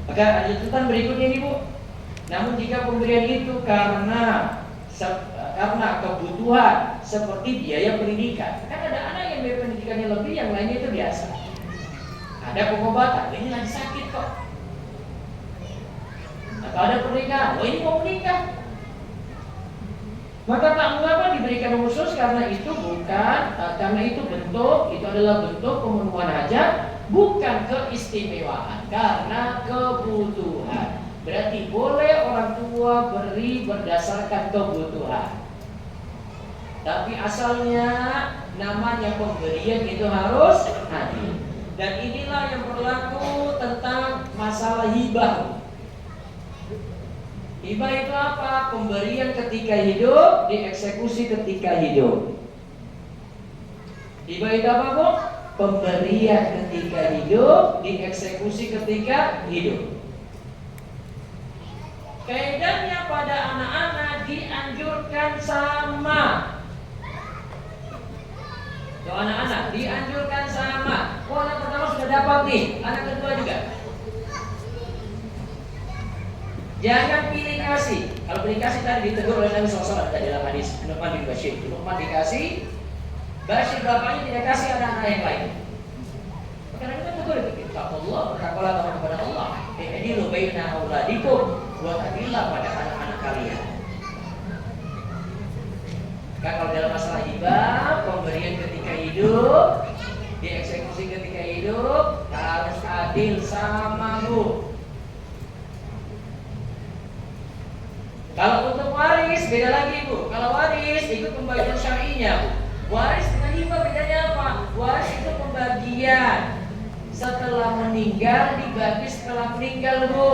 Maka ada catatan berikutnya ini, Bu. Namun jika pemberian itu karena kebutuhan seperti biaya pendidikan, kan ada anak yang biaya pendidikannya lebih, yang lainnya itu biasa. Ada pengobatan, ini lagi sakit kok. Atau ada pernikahan, ini mau menikah. Maka tak mengapa diberikan khusus karena itu karena itu itu adalah bentuk pemenuhan hajat, bukan keistimewaan, karena kebutuhan. Berarti boleh orang tua beri berdasarkan kebutuhan. Tapi asalnya namanya pemberian itu harus adil. Dan inilah yang berlaku tentang masalah hibah. Hibah itu apa? Pemberian ketika hidup, dieksekusi ketika hidup. Hibah itu apa, Bu? Pemberian ketika hidup, dieksekusi ketika hidup. Kaidahnya pada anak-anak dianjurkan sama. Tuh, anak-anak dianjurkan sama. Oh, anak pertama sudah dapat nih, anak kedua juga. Jangan pilih kasih. Kalau pilih kasih tadi ditegur oleh Nabi SAW dalam hadis Nu'man bin Bashir. Nu'man dikasih, Bashir bapaknya tidak kasih anak-anak yang lain. Karena kita tegur itu, Allah, bertakwalah kepada Allah. I'dilu baina auladikum, buat adillah pada anak-anak kalian. Kan kalau dalam masalah hibah, pemberian ketika hidup, dieksekusi ketika hidup, harus adil sama, Bu. Kalau untuk waris beda lagi, Bu. Kalau waris ikut pembagian syar'inya, Bu. Waris dengan hibah bedanya apa? Waris itu pembagian setelah meninggal, dibagi setelah meninggal, Bu.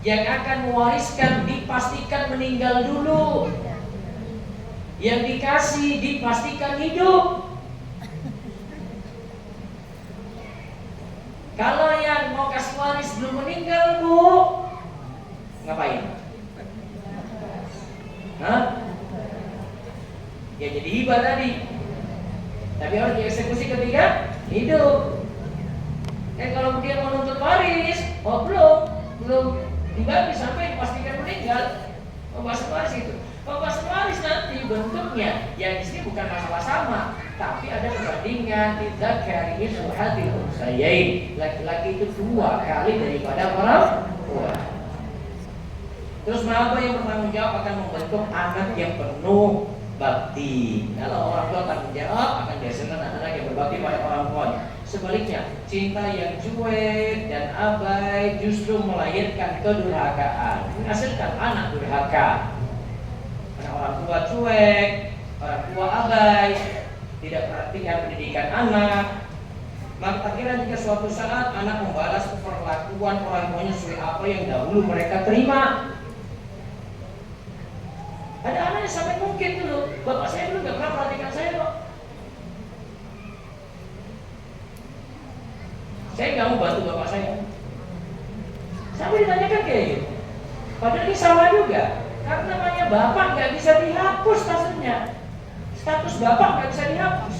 Yang akan mewariskan dipastikan meninggal dulu. Yang dikasih dipastikan hidup. Kalau yang mau kasih waris belum meninggal, Bu, ngapain? Hah? Ya jadi hibah tadi. Tapi harus dieksekusi ketika hidup. Kalau dia menuntut waris, belum dibagi sampai dipastikan meninggal. Pembahasan waris itu. Pembahasan waris nanti bentuknya yang istri bukan masalah sama, tapi ada perbandingan lidzakari mithlu hadzal unsayyain. Laki-laki itu 2 kali daripada perempuan. Terus apa yang bertanggung jawab akan membentuk anak yang penuh bakti. Kalau orang tua tanggung jawab akan dihasilkan anak yang berbakti pada orang tuanya. Sebaliknya, cinta yang cuek dan abai justru melahirkan kedurhakaan, menghasilkan anak durhaka. Karena orang tua cuek, orang tua abai, tidak perhatikan pendidikan anak, maka akhirnya jika suatu saat anak membalas perlakuan orang tuanya sesuai apa yang dahulu mereka terima. Ada anak yang sampai mungkin dulu, bapak saya dulu gak pernah perhatikan saya kok. Saya gak mau bantu bapak saya. Sampai ditanyakan kayak gitu. Padahal ini salah juga. Karena namanya bapak gak bisa dihapus statusnya. Status bapak gak bisa dihapus.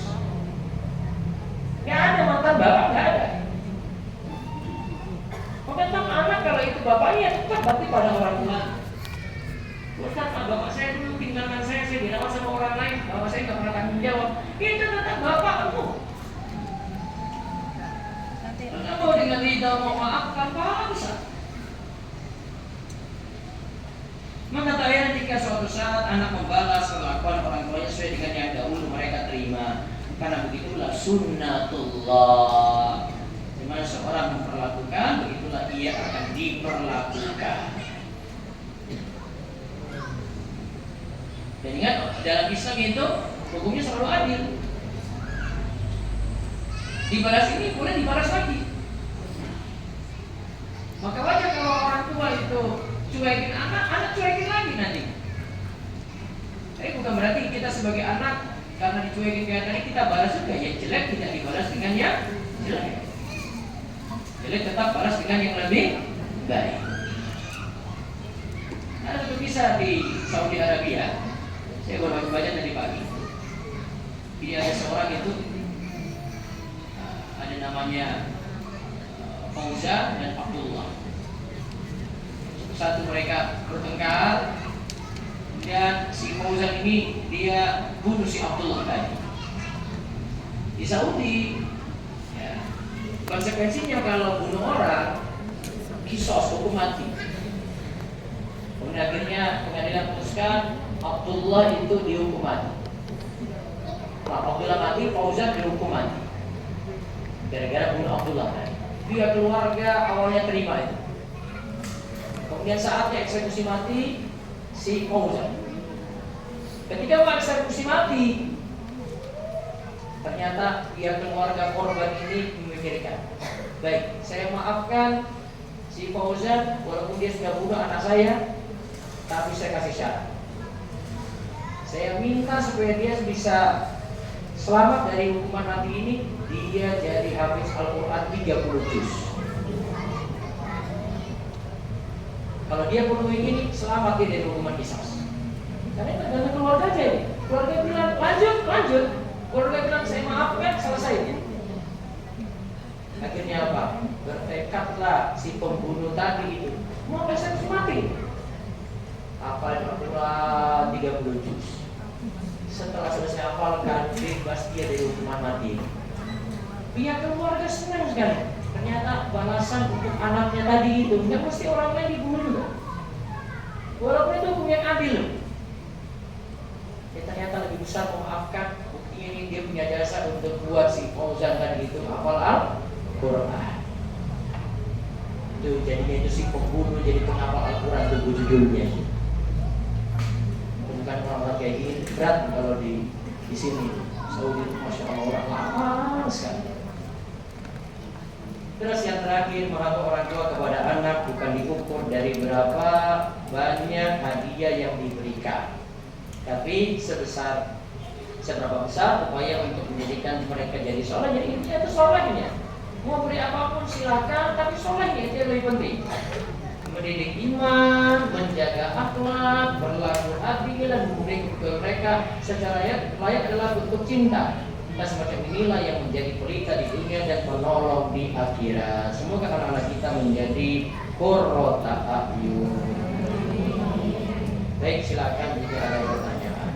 Gak ada mantan bapak, gak ada. Tentang anak kalau itu bapaknya tetap bakti pada orang tua. Ustaz, bapak saya dulu tinggalkan saya dirawat sama orang lain, bapak saya nggak pernah tanggung jawab. Itu tetap bapak kamu. Kenapa dengan tidak mau maafkan bangsa? Maka tayyana jika suatu saat anak membalas kelakuan orang tuanya sesuai dengan yang dahulu mereka terima, karena begitulah sunnatullah. Dimana seorang memperlakukan, begitulah ia akan diperlakukan. Dan ingat, dalam Islam itu hukumnya selalu adil. Dibalas ini boleh dibalas lagi. Maka wajar kalau orang tua itu cuekin anak, anak cuekin lagi nanti. Tapi bukan berarti kita sebagai anak karena dicuekin kayak tadi kita balas juga yang jelek tidak dibalas dengan yang jelek. Jelek tetap balas dengan yang lebih baik. Ada satu kisah di Saudi Arabia. Saya baru baca tadi pagi. Dia ada seorang itu ada namanya Fauzan dan Abdullah. Satu mereka bertengkar dan si Fauzan ini dia bunuh si Abdullah tadi. Di Saudi, ya, konsekuensinya kalau bunuh orang kisos, hukum mati. Kemudian akhirnya pengadilan memutuskan Abdullah itu dihukum mati. Abdullah mati, Fauzan dihukum mati. Gara-gara bunuh Abdullah kan. Dia keluarga awalnya terima itu. Kemudian saatnya eksekusi mati si Fauzan. Ketika mau eksekusi mati, ternyata dia keluarga korban ini memikirkan, baik, saya maafkan si Fauzan walaupun dia sudah bunuh anak saya, tapi saya kasih syarat. Saya minta supaya dia bisa selamat dari hukuman mati ini, dia jadi hafiz Al-Quran 30 juz. Kalau dia bunuh ini, selamat dia dari hukuman qisas. Karena itu tergantung keluarga aja ini. Keluarga bilang, lanjut. Keluarga bilang, saya maafkan, selesai. Akhirnya apa? Bertekadlah si pembunuh tadi itu mau eksekusi mati. Hafal Al-Quran 30 juz. Setelah selesai hafalkan, bebas dia dari hukuman mati. Pihak keluarga senang sekali. Ternyata balasan untuk anaknya tadi itu nggak mesti orang lain dibunuh juga. Walaupun itu hukum yang adil. Ya, ternyata lebih besar memaafkan. Buktinya ini dia punya jasa untuk buat si Fauzan tadi itu hafal Al-Quran. Itu jadinya itu si pembunuh jadi penghafal Al-Quran itu judulnya. Bukan orang-orang kayak gini berat kalau di sini Saudi itu masya Allah orang lama sekali. Terus yang terakhir, merangkul orang tua kepada anak bukan diukur dari berapa banyak hadiah yang diberikan, tapi seberapa besar upaya untuk menjadikan mereka jadi soleh. Jadi intinya itu solehnya. Mau beri apapun silakan, tapi solehnya itu yang lebih penting. Mendidik iman, menjaga akhlak, berlaku adil dan memberi kepada mereka secara layak adalah bentuk cinta. Nah, semacam inilah yang menjadi pelita di dunia dan menolong di akhirat. Semoga anak-anak kita menjadi qurrata a'yun. Baik, silakan jika ada pertanyaan.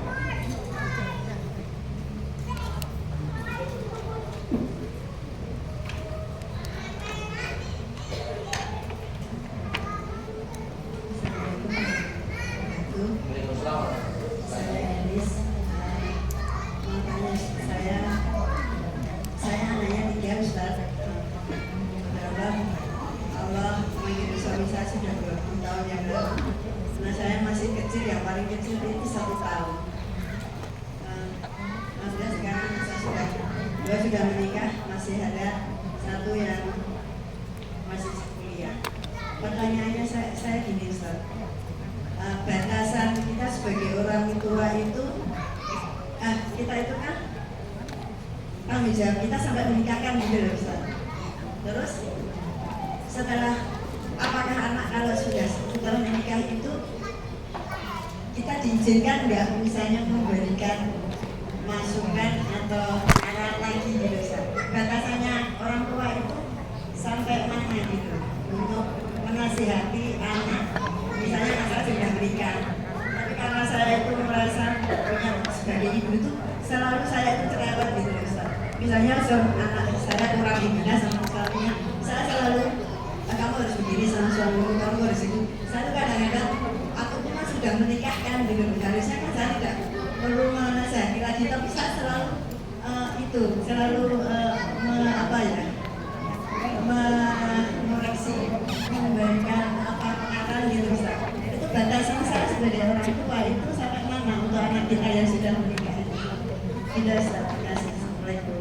Waalaikumsalam. Saya Elis. Makanya saya anaknya 3 Ustaz. Allah mengirim suami saya sudah 20 tahun yang lalu. Nah, saya masih kecil, yang paling kecil itu 1 tahun. Alhamdulillah sekarang dua sudah menikah, masih ada 1 yang masih kuliah. Pertanyaannya saya gini Ustaz. Batasan kita sebagai orang tua itu, kita itu kan tanggung jawab kita sampai menikahkan gitu loh Ustaz. Terus setelah, apakah anak kalau sudah setelah menikah itu kita diizinkan nggak misalnya memberikan masukan atau alat lagi gitu Ustaz? Batasannya orang tua itu sampai mana gitu untuk menasihati anak? Misalnya saya sudah menikah, tapi karena saya itu merasa punya sebagai ibu itu selalu saya itu cerewet gitu Ustaz. Misalnya anak saya kurang dibina sama suaminya, saya selalu kamu harus begini sama suamimu, kamu harus ini. Saya tuh kadang-kadang aku tuh kan sudah menikahkan gitu, harusnya kan saya tidak perlu menasihati lagi, tapi saya selalu mengoreksi, memberikan pengarahan gitu Ustaz. Itu batasan saya sebagai orang tua itu sampai mana untuk anak kita yang sudah menikah itu. Tidak Ustaz, terima kasih. Assalamualaikum.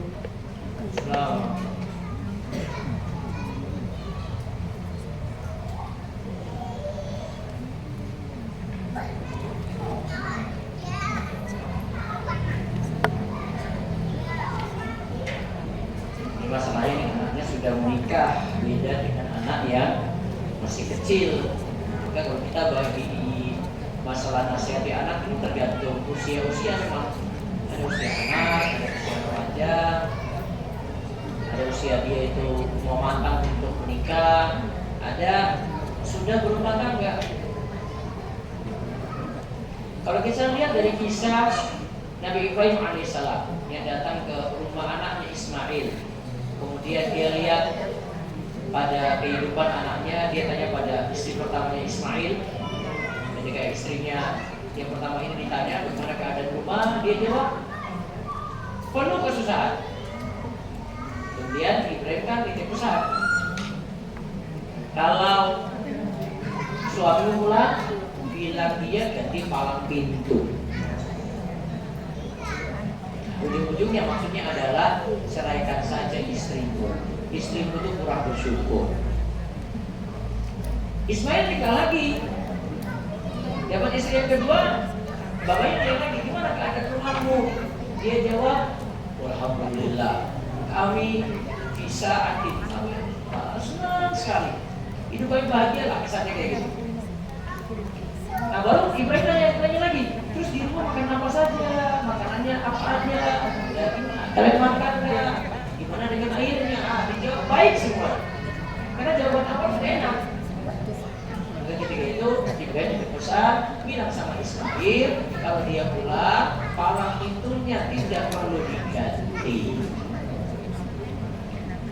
Selamat. Masalah ini anaknya sudah menikah, beda dengan anak yang masih kecil. Maka kalau kita bagi masalah nasihati anak ini tergantung usia-usia memang. Ada usia anak, ada usia remaja, ada usia dia itu mau matang untuk menikah, ada sudah berumah tangga. Kalau kita lihat dari kisah Nabi Ibrahim alaihissalam yang datang ke rumah anaknya Ismail, kemudian dia lihat pada kehidupan anaknya, dia tanya pada istri pertamanya Ismail. Ketika istrinya yang pertama ini ditanya bagaimana keadaan rumah, dia jawab penuh kesusahan. Kemudian Ibrahim kan titip pesan, kalau suami pulang bilang dia ganti palang pintu. Ujung-ujungnya maksudnya adalah ceraikan saja istrimu. Istrimu itu kurang bersyukur. Ismail nikah lagi, dapat istri yang kedua. Bapaknya tanya lagi, gimana keadaan rumahmu? Dia jawab, alhamdulillah kami bisa aktif. Senang sekali, hidup kami bahagia lah, kesannya kayak gitu. Nah baru Ibrahim tanya lagi, terus di rumah makan apa saja, makanannya apa aja, kalian makan nggak, gimana dengan airnya? Dijawab baik semua, karena jawaban apa sudah enak. Maka ketika itu Ibrahim berpesan, bilang sama Ismail kalau dia pulang palang pintunya tidak perlu diganti.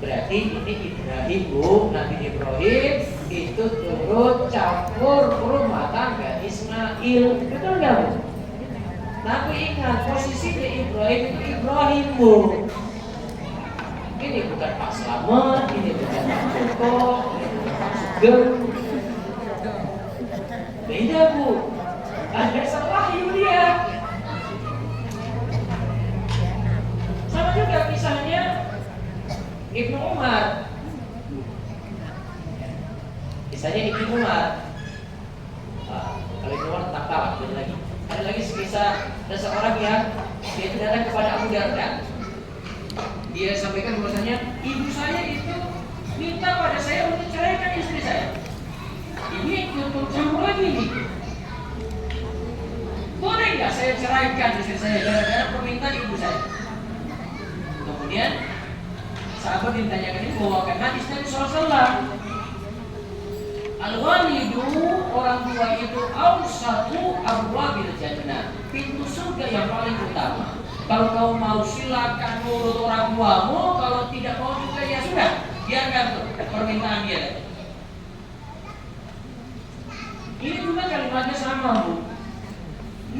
Berarti ini Ibrahim, Nabi Ibrahim itu turut campur rumah tangga Ismail, betul nggak Bu? Tapi ingat posisinya Ibrahim itu Ibrahim Bu. Ini bukan Pak Slamet, ini bukan Pak Joko, ini bukan Pak Sugeng. Beda Bu, ada wahyu dia. Sama juga misalnya Ibnu Umar. Misalnya Ibnu Umar. Kalau Ibnu Umar tentang talak, beda lagi. Ada lagi kisah ada seorang yang dia datang kepada Abu Darda. Dia sampaikan bahwasanya ibu saya itu minta pada saya untuk ceraikan istri saya. Ini untuk jauh lagi nih. Boleh nggak saya ceraikan istri saya gara-gara permintaan ibu saya? Kemudian sahabat ditanyakan ini bawakan hadis Nabi SAW. Al-walidu, orang tua itu awsatu abwabil jannah, pintu surga yang paling utama. Kalau kau mau silakan nurut orang tuamu, kalau tidak mau juga ya sudah, biarkan tuh permintaan dia. Ini juga kalimatnya sama, Bu.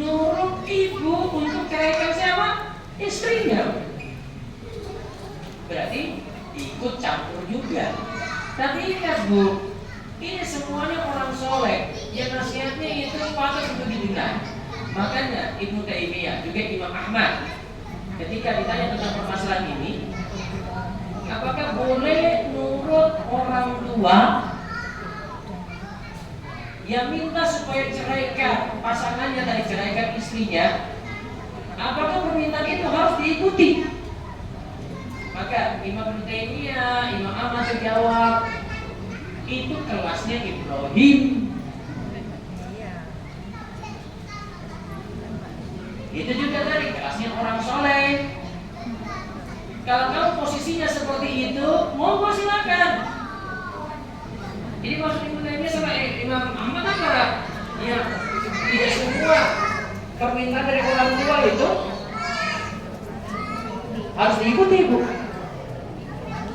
Nurut ibu untuk ceraikan siapa? Istrinya. Berarti ikut campur juga. Tapi ingat, Bu, ini semuanya orang soleh. Yang nasihatnya itu patut untuk didengar. Makanya Ibnu Taimiyah juga Imam Ahmad ketika ditanya tentang permasalahan ini, apakah boleh nurut orang tua yang minta supaya ceraikan pasangannya dari ceraikan istrinya, apakah permintaan itu harus diikuti? Maka Imam Ibnu Taimiyah, Imam Ahmad menjawab, itu kelasnya Ibrahim. Itu juga dari kelasnya orang soleh. Kalau kamu posisinya seperti itu, monggo silakan. Jadi maksud Ibnu Taimiyah sama Imam Ahmad apa? Ya, tidak semua permintaan dari orang tua itu harus diikuti, Bu.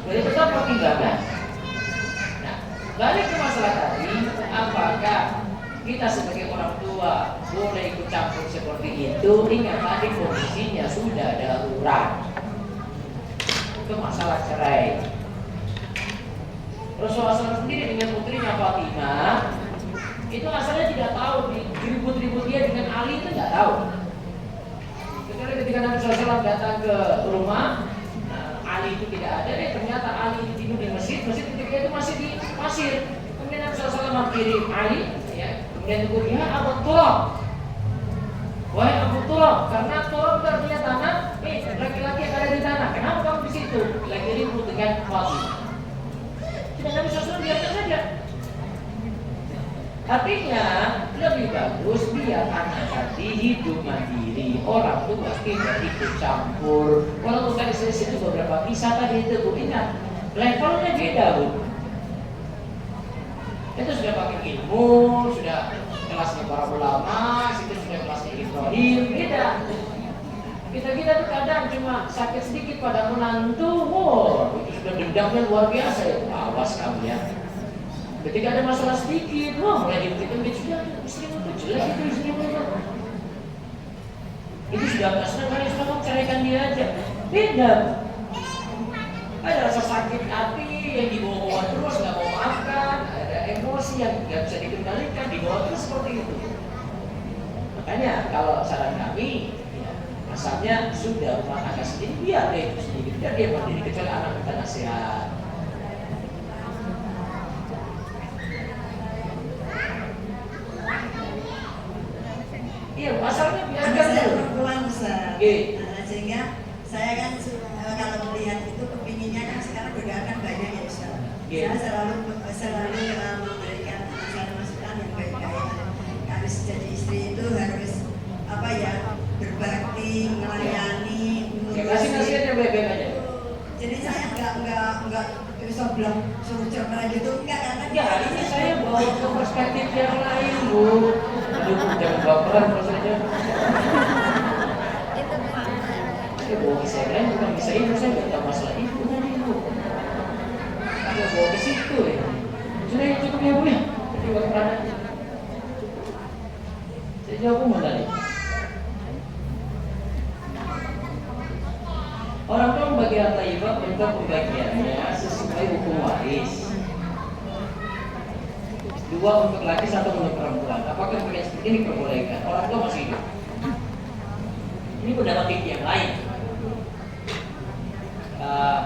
Jadi tetap pertimbangan. Nah, balik ke masalah tadi, apakah kita sebagai orang tua boleh ikut campur seperti itu? Ingat tadi kondisinya sudah darurat. Itu masalah cerai. Rasulullah SAW sendiri dengan putrinya Fatimah itu asalnya tidak tahu, ribut-ribut dia dengan Ali itu tidak tahu. Kecuali ketika Nabi SAW datang ke rumah, Ali itu tidak ada, ternyata Ali itu tidur di masjid ketika itu masih di pasir. Kemudian Nabi SAW menghampiri Ali, ya, kemudian tegur dia, Abu Turab, wahai Abu Turab, karena Turab itu artinya tanah, laki-laki yang ada di tanah. Kenapa kamu di situ? Lagi ribut dengan Fatimah. Dan Nabi SAW biarkan saja. Artinya lebih bagus biar anak tadi hidup mandiri, orang tua tidak ikut campur. Walaupun tadi itu beberapa kisah tadi itu, Bu, ingat levelnya beda, Bu. Itu sudah pakai ilmu, sudah kelasnya para ulama, itu sudah kelasnya Ibrahim, beda. Kita tuh kadang cuma sakit sedikit pada menantu, itu sudah dendamnya luar biasa ya. Awas kamu ya. Ketika ada masalah sedikit, mulai dipikir-pikir sudah istrimu tuh jelek itu istrimu itu. Itu sudah nggak senang kali, sudah kamu ceraikan dia aja. Beda. Ada rasa sakit hati yang dibawa terus, nggak mau maafkan, ada emosi yang nggak bisa dikendalikan, dibawa terus seperti itu. Makanya kalau saran kami, asalnya sudah rumah tangga sendiri, biar dia itu sendiri, biar dia mandiri, kecuali anak minta nasihat. Iya, masalahnya biarkan saya dulu. perempuan besar. Nah, sehingga saya kan kalau melihat itu kepinginnya kan sekarang godaan kan banyak ya Ustaz. Saya selalu memberikan masukan yang baik-baik. Harus jadi istri itu harus apa ya, berbakti, melayani, Ya, kasih nasihat yang baik-baik aja. Jadi saya enggak bisa bilang suruh cerai gitu, enggak, karena Ya, ini saya bawa ke perspektif yang lain, Bu. Aduh, jangan baperan kalau saja. Saya bawa ke saya lain, bukan bisa itu, saya nggak tahu masalah itu tadi, Bu. Saya bawa ke situ ya. Sudah ya, cukup ya, Bu ya. Jadi baperan aja. Saya jawab Bu tadi. Orang tua membagi harta hibah bentuk pembagiannya sesuai hukum waris. 2 untuk laki, 1 untuk perempuan. Apakah pembagian seperti ini diperbolehkan? Orang tua masih hidup. Ini pendapat fikih yang lain.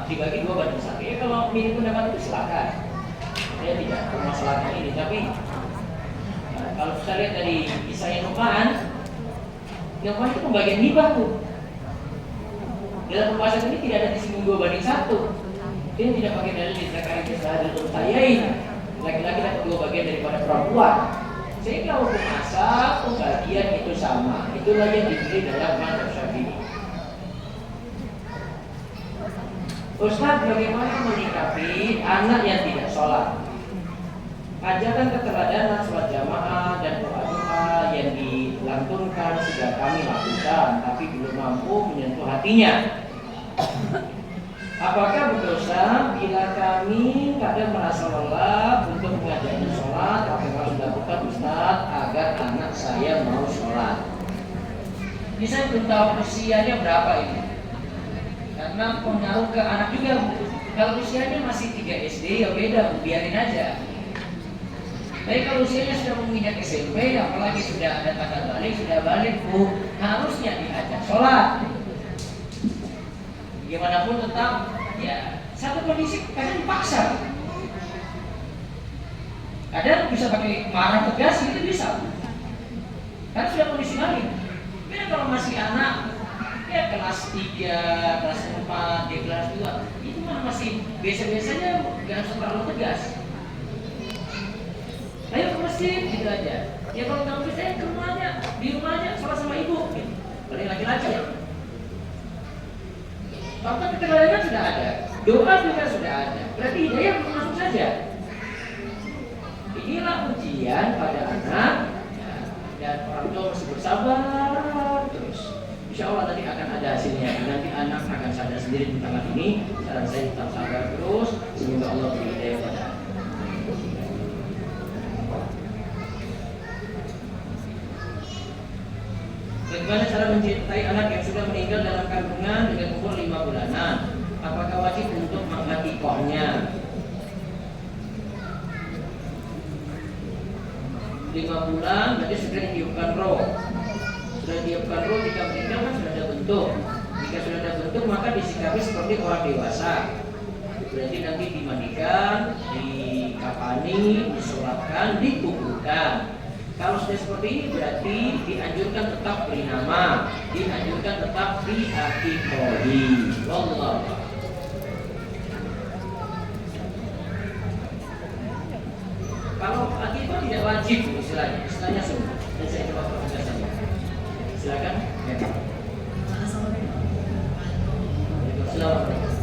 Dibagi 2/1. Ya kalau milih pendapat itu silakan. Saya tidak permasalahkan ini, tapi kalau kita lihat dari kisah Nu'man itu pembagian hibah, Bu. Dalam pembahasan ini tidak ada disinggung 2/1. Dia tidak pakai dalil di zakat itu sahadul untayain. Laki-laki dapat 2 bagian daripada perempuan. Sehingga hukum asal pembagian itu sama. Itulah yang dipilih dalam mazhab Syafi'i. Ustaz, bagaimana menyikapi anak yang tidak sholat? Ajaran keteladanan sholat jamaah dan doa-doa yang dilantunkan sudah kami lakukan, tapi belum mampu menyentuh hatinya. Apakah berdosa bila kami kadang merasa lelah untuk mengajarnya sholat? Apa yang harus dilakukan Ustaz agar anak saya mau sholat? Ini saya belum tahu usianya berapa ini, karena pengaruh ke anak juga. Kalau usianya masih 3 SD ya beda, biarin aja. Tapi kalau usianya sudah menginjak SMP, apalagi sudah ada tanda balik, sudah balik, harusnya diajak sholat. Bagaimanapun tetap ya satu kondisi kadang dipaksa, kadang bisa pakai marah tegas, itu bisa, karena sudah kondisi balik. Beda kalau masih anak ya kelas 3, kelas 4, dia kelas 2, itu mah masih biasa-biasanya, jangan terlalu tegas. Ayo ke masjid, gitu aja. Ya kalau nggak bisa, ke rumahnya, di rumahnya sholat sama ibu, gitu. Paling laki-laki ya. Fakta keteladanan sudah ada, doa juga sudah ada. Berarti hidayah belum masuk saja. Inilah ujian pada anak, ya, dan orang tua mesti bersabar terus. Insya Allah nanti akan ada hasilnya. Nanti anak akan sadar sendiri tentang hal ini. Saran saya tetap sabar terus. Semoga Allah beri hidayah pada anak. Bagaimana cara mencintai anak yang sudah meninggal dalam kandungan dengan umur 5 bulanan? Apakah wajib untuk menghakikohnya? 5 bulan berarti sudah ditiupkan roh. Sudah ditiupkan roh, jika meninggal kan sudah ada bentuk. Jika sudah ada bentuk maka disikapi seperti orang dewasa. Berarti nanti dimandikan, dikafani, disolatkan, dikuburkan. Kalau sudah seperti ini berarti dianjurkan tetap beri nama, dianjurkan tetap diakikohi. Wallahu a'lam. Kalau akikah tidak wajib istilahnya sunnah. Dan saya coba penjelasannya. Silakan. Assalamualaikum.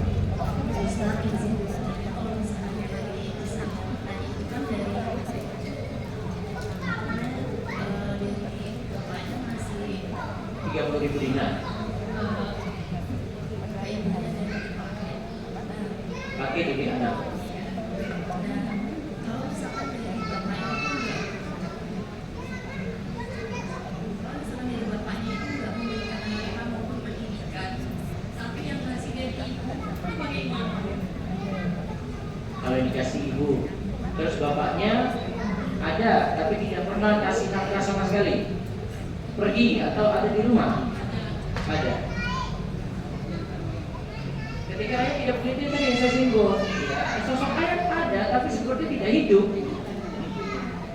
Ustaz, izin bertanya, kalau misalnya dari pesantren tadi itu kan dari bapaknya masih 30.000 dinar. ibunya dari dipakai. Pakai di anak. Kalau misalkan dari bapaknya itu enggak memberikan mereka maupun pendidikan, tapi yang masih dari ibu itu bagaimana? Kalau dikasih ibu, terus bapaknya ada tapi tidak pernah kasih nafkah sama sekali, pergi atau ada di rumah, ada. Ketika ayah tidak punya itu yang saya singgung, ya, sosok ayah ada tapi seperti tidak hidup.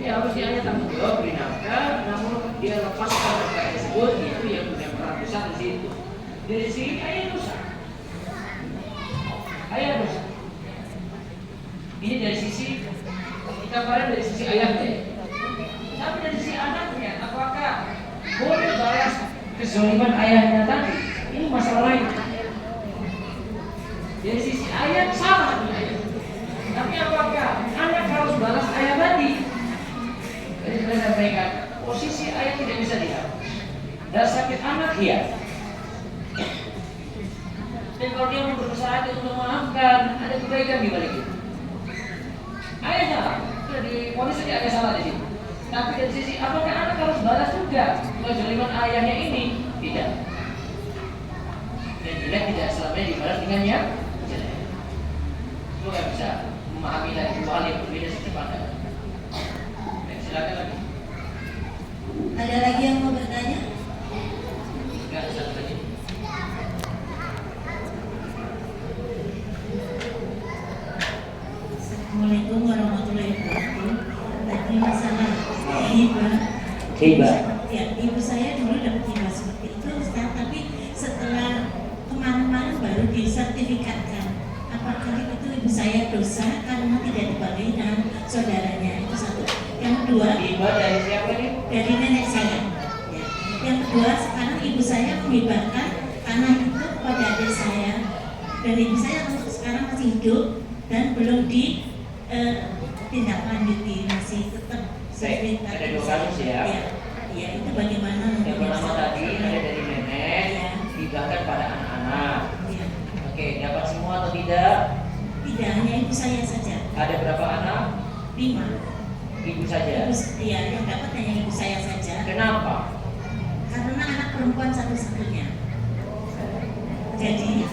Ya harusnya ayah tanggung jawab beri nafkah, namun dia lepaskan nafkah tersebut, itu yang punya peran besar di situ. Dari sini ayah rusak, ayah rusak. Ini dari sisi kita pada dari sisi ayahnya, tapi dari sisi anaknya, apakah boleh balas kezaliman ayahnya tadi? Ini masalah lain. Dari sisi ayah salah nih ayah, tapi apakah anak harus balas ayah tadi? Jadi saya sampaikan, posisi ayah tidak bisa dihapus. Dan sakit anak iya. Dan kalau dia mau berusaha untuk memaafkan, ada kebaikan di balik itu. Ayah salah, sudah diponis saja ada salah di sini. Tapi dari sisi apakah anak harus balas juga kezaliman ayahnya ini? Tidak. Dan jelek tidak selamanya dibalas dengan yang jelek. Semoga bisa memahami dari dua hal yang berbeda secepatnya. Silakan lagi. Ada lagi yang mau bertanya? Enggak, satu lagi. Assalamualaikum warahmatullahi wabarakatuh. Tadi masalah hibah. Hibah. Ya, ibu saya dulu dapat hibah seperti itu, Ustaz, tapi setelah kemarin-kemarin baru disertifikatkan. Apakah itu ibu saya dosa karena tidak dibagi dengan saudaranya? Itu satu. Yang kedua, Hibah dari siapa nih? dari nenek saya. Ya. Yang kedua, sekarang ibu saya menghibahkan tanah itu kepada adik saya. dan ibu saya untuk sekarang masih hidup dan belum ditindaklanjuti, masih tetap Baik, ada 2 kasus ya. Ya, itu bagaimana? Yang pertama tadi ada dari nenek Ya. dibahkan pada anak-anak. Ya. Oke, dapat semua atau tidak? Tidak, hanya ibu saya saja. Ada berapa anak? 5. Ibu saja. Ya, yang dapat hanya ibu saya saja. Kenapa? Karena anak perempuan satu-satunya. Jadi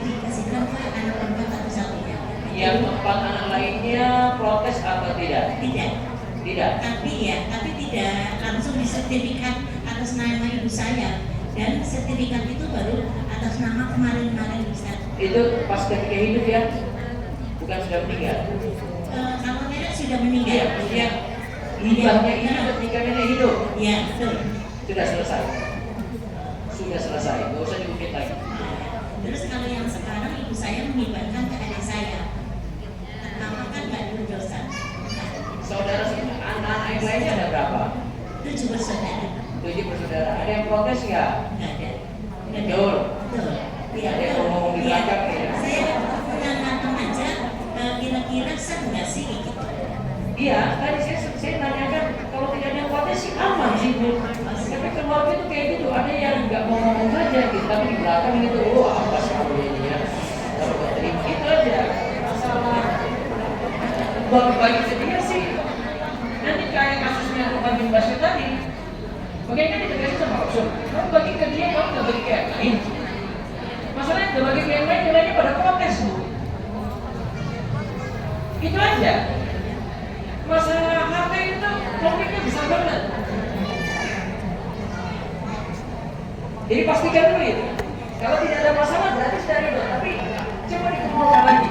dikasihkan ke anak perempuan satu-satunya. Yang 4 anak lainnya protes atau tidak? Tidak. Tidak. Tapi tidak langsung disertifikat atas nama ibu saya, dan sertifikat itu baru atas nama kemarin Ustaz. Itu pas ketika hidup ya? Bukan sudah meninggal? Kalau nenek sudah meninggal. Iya, maksudnya hibahnya ini ketika nenek hidup. Ya, betul. Sudah selesai. Sudah selesai, nggak usah diungkit lagi. Terus kalau yang sekarang ibu saya menghibahkan ke adik saya. Nama kan nggak berdosa. Saudara anak-anak yang lainnya ada berapa? 7 bersaudara. 7 bersaudara. Ada yang protes nggak? Nggak ada. Betul. Betul. Ada yang ngomong di belakang ya? Saya menanyakan aja, kira-kira sah nggak sih gitu? Iya, tadi saya nanyakan kalau tidak ada yang protes sih aman sih Bu. Tapi keluarga itu kayak gitu, ada yang nggak mau ngomong saja gitu, tapi di belakang gitu, apa sih kamu ini ya? Kalau nggak terima itu aja masalah. Bagi sedia sih. Nanti kayak kasusnya Rupan bin Basir tadi, bagaimana ditegaskan sama Rasul? Kamu bagi ke dia, kamu nggak bagi ke yang lain. Masalahnya nggak bagi ke yang lainnya pada protes Bu. Itu aja. Masalah harta itu konfliknya besar banget. Jadi pastikan dulu itu. Kalau tidak ada masalah berarti sudah ridho. Tapi coba dikumpulkan lagi.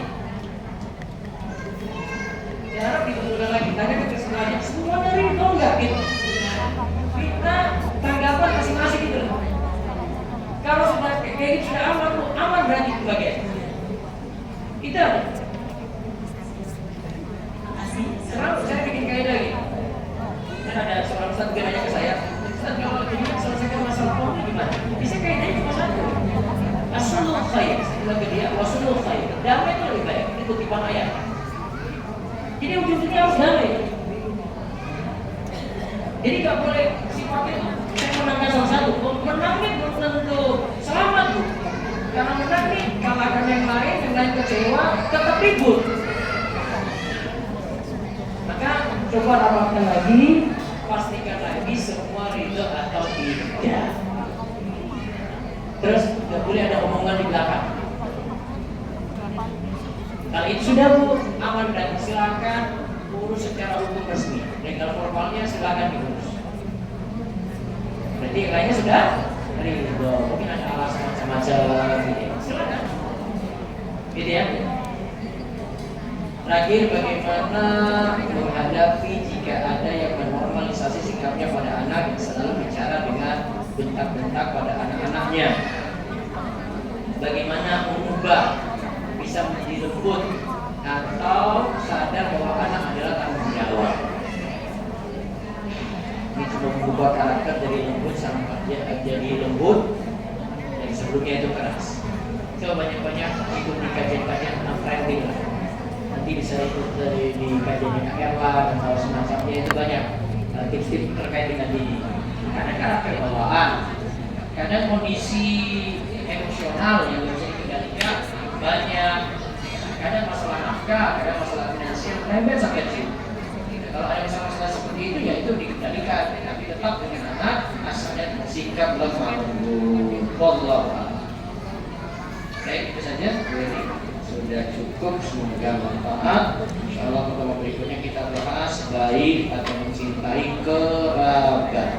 Ya harap dikumpulkan lagi. Tanya ke kesimpulannya semua dari ridho enggak gitu. Kita tanggapan masing-masing gitu. Kalau sudah kayak gitu sudah aman berarti itu bagian. Itu aja. Sekarang saya bikin kaidah lagi. Dan ada seorang ustaz nanya ke saya, Ustaz kalau ingin selesaikan masalah konflik gimana? Bisa kaidahnya cuma satu. Aslul khair, setelah ke dia, wasulul khair. Damai itu lebih baik, itu kutipan ayat. Jadi ujung-ujungnya harus damai. Jadi nggak boleh sifatnya saya menangkan salah satu. Menangnya belum tentu selamat tuh. Karena menangnya kalahkan yang lain kecewa, tetap ribut. Maka coba rapatkan lagi, pastikan lagi semua ridho atau tidak. Terus nggak boleh ada omongan di belakang. Kalau itu sudah Bu, aman dan silakan urus secara hukum resmi. Legal formalnya silakan diurus. Berarti yang lainnya sudah ridho. Mungkin ada alasan macam-macam gitu. Silakan. Gitu ya. Terakhir, bagaimana menghadapi jika ada yang menormalisasi sikapnya pada anak yang selalu bicara dengan bentak-bentak pada anak-anaknya? Bagaimana mengubah, bisa menjadi lembut atau sadar bahwa anak adalah tanggung jawab? Ini cuma mengubah karakter dari lembut sampai jadi lembut, yang sebelumnya itu keras. Coba banyak-banyak ikut di kajian-kajian tentang parenting. Nanti bisa ikut di kajian Erla atau semacamnya, itu banyak tips-tips terkait dengan ini. Karena karakter bawaan, kadang kondisi emosional yang bisa dikendalikan banyak, kadang masalah nafkah, kadang masalah finansial, remeh sampai di situ. Kalau ada masalah-masalah seperti itu, ya itu dikendalikan, tapi tetap dengan anak asalnya sikap lemah lembut. Wallahu a'lam. Baik, itu saja. Ini sudah cukup, semoga manfaat. Insyaallah pertemuan berikutnya kita bahas baik atau mencintai kerabat.